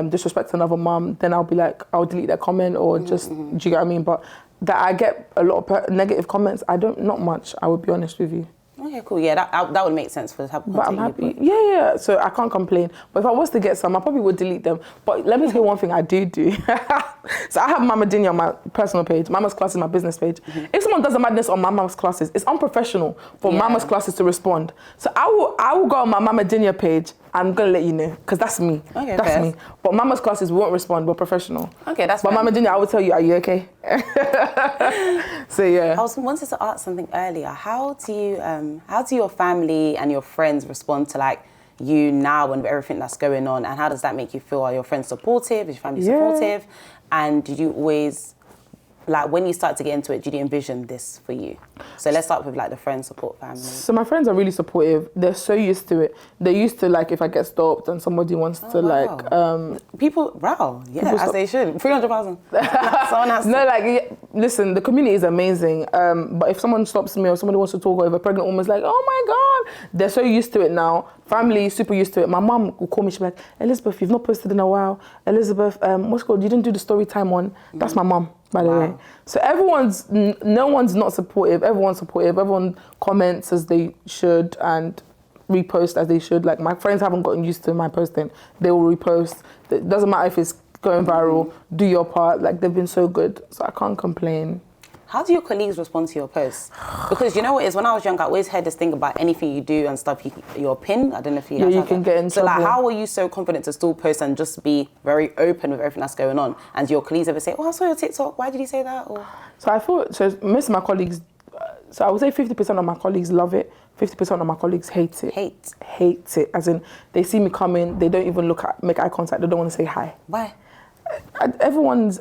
disrespect another mum, then I'll be like, I'll delete their comment or just, do you get what I mean? But that I get a lot of negative comments, not much, I would be honest with you. Okay, cool. Yeah, that would make sense for the type of content. But I'm happy. Yeah. So I can't complain. But if I was to get some, I probably would delete them. But let me tell you one thing I do. So I have Mama Dinya on my personal page. Mama's Class is my business page. If someone does a madness on Mama's Classes, it's unprofessional for Mama's Classes to respond. So I will go on my Mama Dinya page. I'm going to let you know, because that's me. Okay, that's me. But Mama's Classes won't respond. We're professional. Okay, that's But fine. Mama Dinya, I will tell you, are you okay? So yeah. I wanted to ask something earlier. How do your family and your friends respond to, like, you now and everything that's going on? And how does that make you feel? Are your friends supportive? Is your family supportive? And did you always, like, when you start to get into it, did you envision this for you? So let's start with like the friend support family. So my friends are really supportive. They're so used to it. They're used to, like, if I get stopped and somebody wants to like people, as they should. 300,000. Someone has to. No, like, listen, the community is amazing. But if someone stops me or somebody wants to talk, or if a pregnant woman's like, oh my God, they're so used to it now. Family super used to it. My mum will call me, she'll be like, Elizabeth, you've not posted in a while. Elizabeth, what's it called? You didn't do the story time one. That's my mum, by the way. So no one's not supportive. Everyone's supportive. Everyone comments as they should and repost as they should. Like, my friends haven't gotten used to my posting. They will repost. It doesn't matter if it's going viral. Do your part. Like, they've been so good. So I can't complain. How do your colleagues respond to your posts? Because you know what it is, when I was young, I always heard this thing about anything you do and stuff, your pin, I don't know if you guys you can get in trouble. So like, how were you so confident to still post and just be very open with everything that's going on? And do your colleagues ever say, oh, I saw your TikTok, why did you say that? Or So I thought, most of my colleagues, so I would say 50% of my colleagues love it, 50% of my colleagues hate it. Hate it, as in, they see me coming, they don't even make eye contact, they don't want to say hi. Why? Everyone's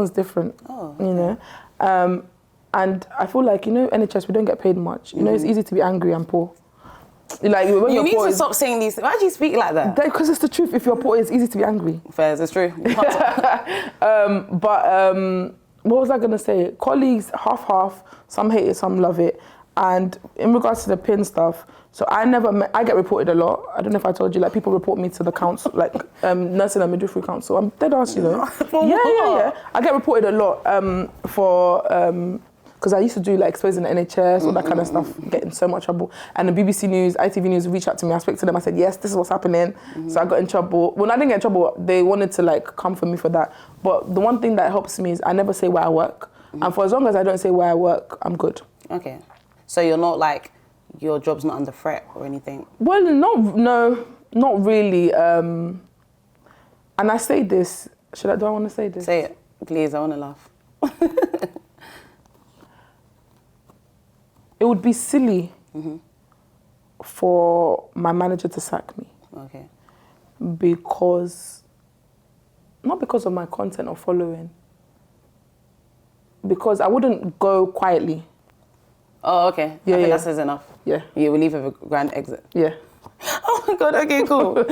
different, you know? And I feel like, you know, NHS, we don't get paid much. You know, it's easy to be angry and poor. Like, when you need to stop saying these. Why do you speak like that? Because it's the truth. If you're poor, it's easy to be angry. Fair, it's true. What was I going to say? Colleagues, half. Some hate it, some love it. And in regards to the pin stuff, so I get reported a lot. I don't know if I told you, like, people report me to the council, like Nursing and Midwifery Council. I'm dead ass, you know. Yeah. I get reported a lot because I used to do like exposing the NHS, all that kind of stuff, getting so much trouble. And the BBC News, ITV News reached out to me. I spoke to them. I said, yes, this is what's happening. So I got in trouble. When I didn't get in trouble, they wanted to like come for me for that. But the one thing that helps me is I never say where I work. And for as long as I don't say where I work, I'm good. Okay. So you're not like, your job's not under threat or anything? Well, not really. And I say this, do I want to say this? Say it, please, I want to laugh. It would be silly for my manager to sack me. Okay. Not because of my content or following, because I wouldn't go quietly. Oh, okay. I think that says enough. Yeah. You will leave with a grand exit. Yeah. Oh my God, okay, cool.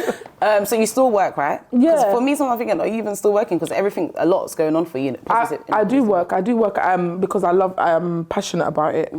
So you still work, right? Yeah. Because for me, I'm thinking, are you even still working? Because a lot's going on for you. I do work because I'm passionate about it.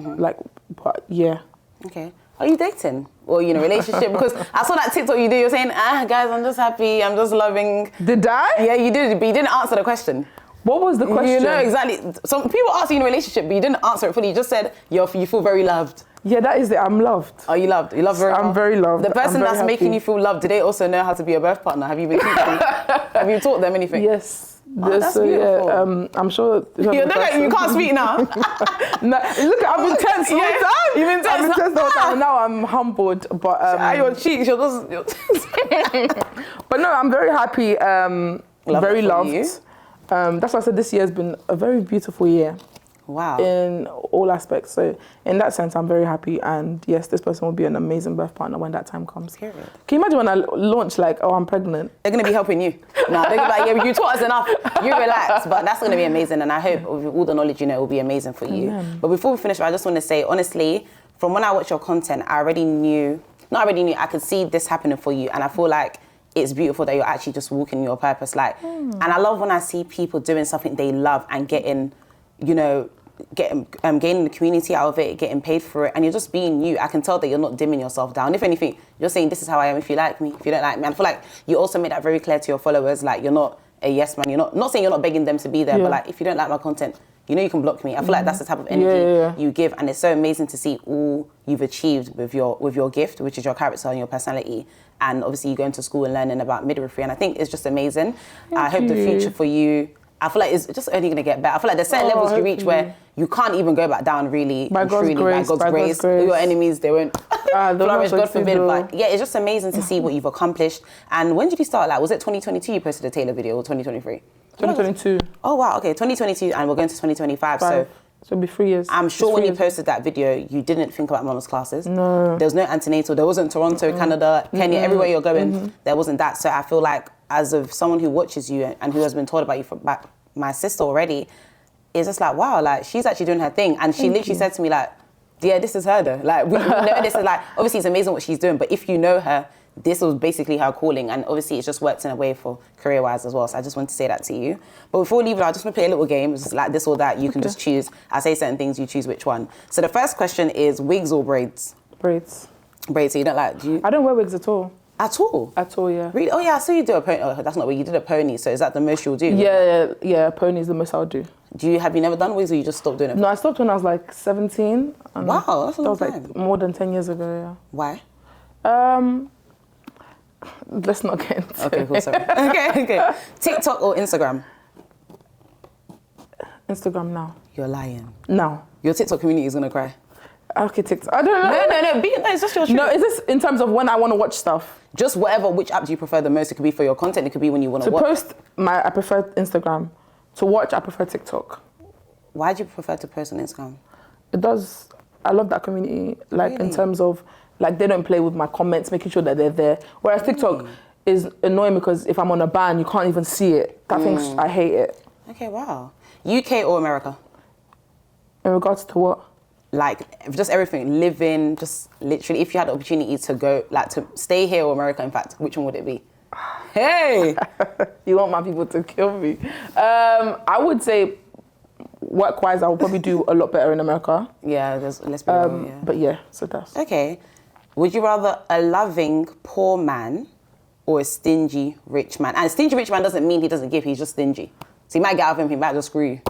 But yeah. Okay. Are you dating? Or are you in a relationship? Because I saw that TikTok you do, you're saying, guys, I'm just happy, I'm just loving. Did I? Yeah, you did, but you didn't answer the question. What was the question? You know, exactly. Some people ask you in a relationship, but you didn't answer it fully. You just said you feel very loved. Yeah, that is it. I'm loved. Are you loved? You love very well? I'm very loved. The person that's making you feel loved, do they also know how to be a birth partner? Have you been teaching? Have you taught them anything? Yes. That's beautiful. Yeah, I'm sure. You can't speak now. No, look, I've been tense all the time. You've been tense. I've been tense all the time. Now I'm humbled, but your cheeks, But no, I'm very happy. Very loved. You. That's why I said this year has been a very beautiful year. Wow. In all aspects. So in that sense, I'm very happy. And yes, this person will be an amazing birth partner when that time comes. Period. Can you imagine when I launch like, oh, I'm pregnant? They're going to be helping you. No, they're going to be like, yeah, you taught us enough. You relax. But that's going to be amazing. And I hope with all the knowledge you know, it will be amazing for you. Amen. But before we finish, I just want to say, honestly, from when I watched your content, I could see this happening for you. And I feel like it's beautiful that you're actually just walking your purpose. And I love when I see people doing something they love and getting, gaining the community out of it, getting paid for it, and you're just being you. I can tell that you're not dimming yourself down. If anything, you're saying, this is how I am, if you like me, if you don't like me. And I feel like you also made that very clear to your followers, like, you're not a yes man. You're not saying you're not begging them to be there, but like, if you don't like my content, you can block me. I feel like that's the type of energy you give, and it's so amazing to see all you've achieved with your gift, which is your character and your personality. And obviously you going to school and learning about midwifery, and I think it's just amazing. I hope the future for you, I feel like it's just only going to get better. I feel like there's certain levels you reach where you can't even go back down, really. By God's grace. Your enemies, they won't flourish, God forbid. But yeah, it's just amazing to see what you've accomplished. And when did you start? Like, was it 2022 you posted a Taylor video, or 2023? 2022. Oh, wow. Okay, 2022, and we're going to 2025. So So it'll be 3 years. I'm sure when you posted that video, you didn't think about Mama's classes. No. There was no antenatal. There wasn't Toronto, Canada, Kenya, everywhere you're going. There wasn't that. So I feel like as of someone who watches you and who has been told about you from my sister already, it's just like, wow, like she's actually doing her thing. And she literally said to me like, yeah, this is her though. Like we know this is like, obviously it's amazing what she's doing, but if you know her, this was basically her calling, and obviously it's just worked in a way for career-wise as well. So I just want to say that to you. But before we leave it, I just want to play a little game. It's just like this or that. You can just choose. I say certain things, you choose which one. So the first question is wigs or braids? Braids. Braids. So you don't like? Do you? I don't wear wigs at all. At all? At all, yeah. Really? Oh yeah, I saw you do a pony. Oh, that's not what you did, a pony. So is that the most you'll do? Yeah. Pony is the most I'll do. Have you never done wigs, or you just stopped doing it? No, I stopped when I was like 17. Wow, that's a long time. That was like more than 10 years ago, yeah. Why? Let's not get into Okay, cool, sorry. Okay. TikTok or Instagram? Instagram now. You're lying. Now. Your TikTok community is going to cry. Okay, TikTok. I don't know. No, it's just your truth. No, is this in terms of when I want to watch stuff? Just whatever, which app do you prefer the most? It could be for your content, it could be when you want to watch. To post, I prefer Instagram. To watch, I prefer TikTok. Why do you prefer to post on Instagram? It does. I love that community, like in terms of, like they don't play with my comments, making sure that they're there. Whereas TikTok is annoying because if I'm on a ban, you can't even see it. That thing's, I hate it. Okay, wow. UK or America? In regards to what? Like, just everything, living, just literally, if you had the opportunity to go, like to stay here or America, in fact, which one would it be? Hey! You want my people to kill me. I would say, work-wise, I would probably do a lot better in America. Yeah, let's be real, yeah. But yeah, so that's... Okay. Would you rather a loving poor man or a stingy rich man? And a stingy rich man doesn't mean he doesn't give, he's just stingy. So you might get out of him, he might just screw you.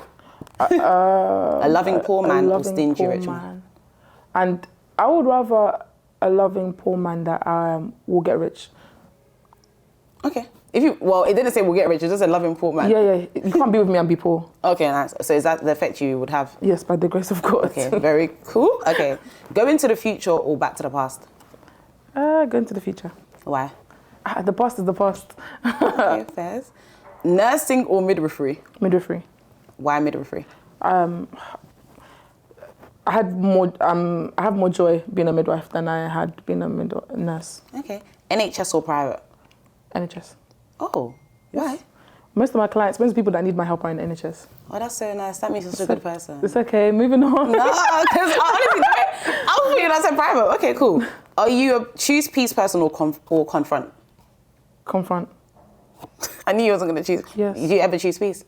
A loving poor man or stingy rich man? And I would rather a loving poor man that will get rich. Okay. It didn't say we'll get rich, it just said loving poor man. Yeah. You can't be with me and be poor. Okay, nice. So is that the effect you would have? Yes, by the grace of God. Okay, very cool. Okay. Go into the future or back to the past? Go into the future. Why? The past is the past. Okay, fair. Nursing or midwifery? Midwifery. Why midwifery? I have more joy being a midwife than I had being a nurse. Okay. NHS or private? NHS. Oh, yes. Why? Most of my clients, most people that need my help are in NHS. Oh, that's so nice. That means you're such a good person. It's okay. Moving on. No, because honestly, I was thinking that's a private. Okay, cool. Are you a choose peace person or confront? Confront. I knew you wasn't going to choose. Yes. Do you ever choose peace?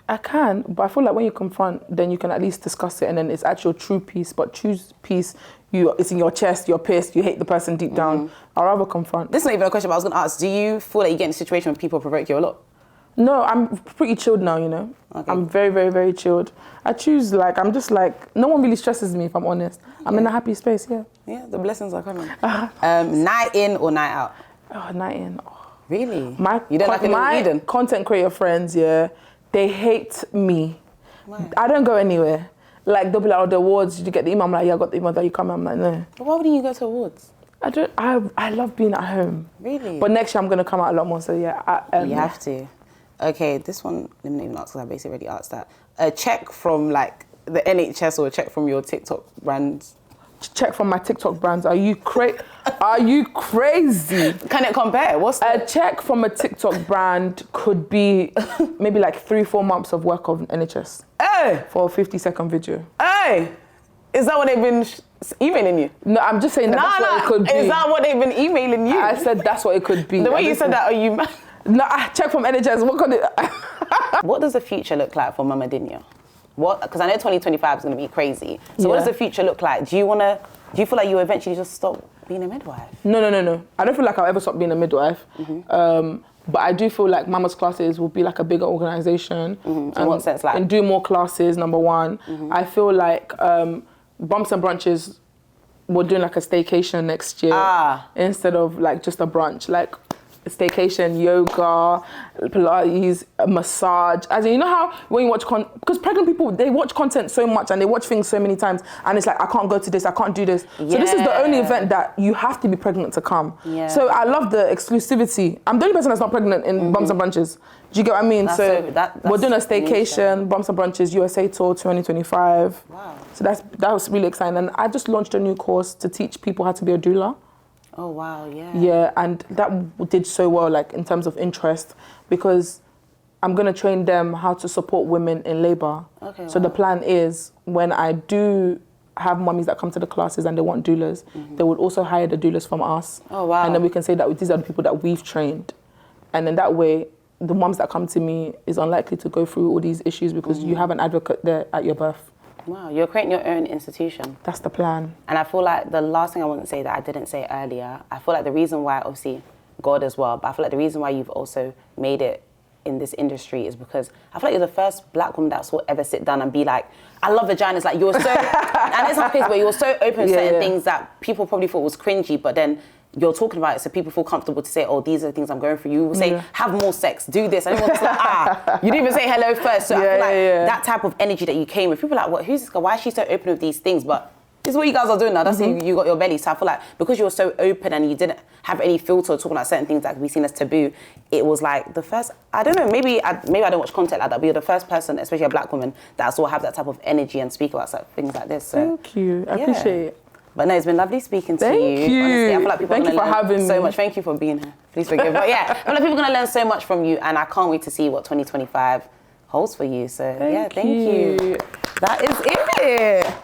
I can, but I feel like when you confront, then you can at least discuss it, and then it's actual true peace. But choose peace, it's in your chest, you're pissed, you hate the person deep down. I'd rather confront. This is not even a question, but I was going to ask, do you feel like you get in a situation where people provoke you a lot? No, I'm pretty chilled now, you know. Okay. I'm very, very, very chilled. I choose, I'm just no one really stresses me, if I'm honest. Okay. I'm in a happy space, yeah. Yeah, the blessings are coming. Night in or night out? Oh, night in. Oh. Really? You don't like my content creator friends, yeah, they hate me. Why? I don't go anywhere. They'll be like, oh, the awards, did you get the email? I'm like, yeah, I got the email that you come. I'm like, no. But why wouldn't you go to awards? I love being at home. Really? But next year I'm going to come out a lot more, so yeah. You have to. Okay, this one, let me not even ask because I basically already asked that. A check from the NHS or a check from your TikTok brands? Check from my TikTok brands. Are you crazy? Can it compare? A check from a TikTok brand could be maybe 3-4 months of work of NHS. Hey! For a 50-second video. Hey! Is that what they've been emailing you? No, I'm just saying that's what it could be. Is that what they've been emailing you? I said that's what it could be. The way you said that, are you mad? No, check from NHS. What could it? What does the future look like for Mama Dinya? Because I know 2025 is going to be crazy. So what does the future look like? Do you feel like you eventually just stop being a midwife? No. I don't feel like I'll ever stop being a midwife. But I do feel like Mama's classes will be a bigger organisation. In what sense? And do more classes, number one. I feel like Bumps and Brunches, we're doing a staycation next year. Instead of just a brunch. staycation, yoga, Pilates, massage. As in, you know how when you watch because pregnant people, they watch content so much and they watch things so many times, and it's like, I can't go to this, I can't do this. So this is the only event that you have to be pregnant to come. So I love the exclusivity. I'm the only person that's not pregnant in Bums and Brunches. Do you get what I mean? That's we're doing a staycation, Bums and Brunches USA Tour 2025. Wow. So that was really exciting. And I just launched a new course to teach people how to be a doula. Oh, wow, yeah. Yeah, and that did so well, like, in terms of interest, because I'm going to train them how to support women in labour. Okay, so the plan is, when I do have mummies that come to the classes and they want doulas, they would also hire the doulas from us. Oh, wow. And then we can say that these are the people that we've trained. And then that way, the mums that come to me is unlikely to go through all these issues because you have an advocate there at your birth. Wow, you're creating your own institution. That's the plan. And I feel like the last thing I want to say that I didn't say earlier, I feel like the reason why, obviously, God as well, but I feel like the reason why you've also made it in this industry is because I feel like you're the first black woman that's will ever sit down and be like, I love vaginas. Like, you're so, and it's not case where you're so open to certain things that people probably thought was cringy, but then you're talking about it so people feel comfortable to say, oh, these are the things I'm going through. You will say, have more sex, do this. And everyone's like, you didn't even say hello first. So I feel like that type of energy that you came with, people are like, what, who's this girl? Why is she so open with these things? But this is what you guys are doing now. That's you got your belly. So I feel like because you were so open and you didn't have any filter talking about certain things that could be seen as taboo, it was like the first, I don't know, maybe I don't watch content like that, but you're the first person, especially a black woman, that I saw have that type of energy and speak about things like this. So, thank you. I appreciate it. But no, it's been lovely speaking to you. Thank you. Honestly, I feel like people Thank are you for having learn so me. much. Thank you for being here. Please forgive. But yeah, I feel like people are going to learn so much from you, and I can't wait to see what 2025 holds for you. So thank you. That is it.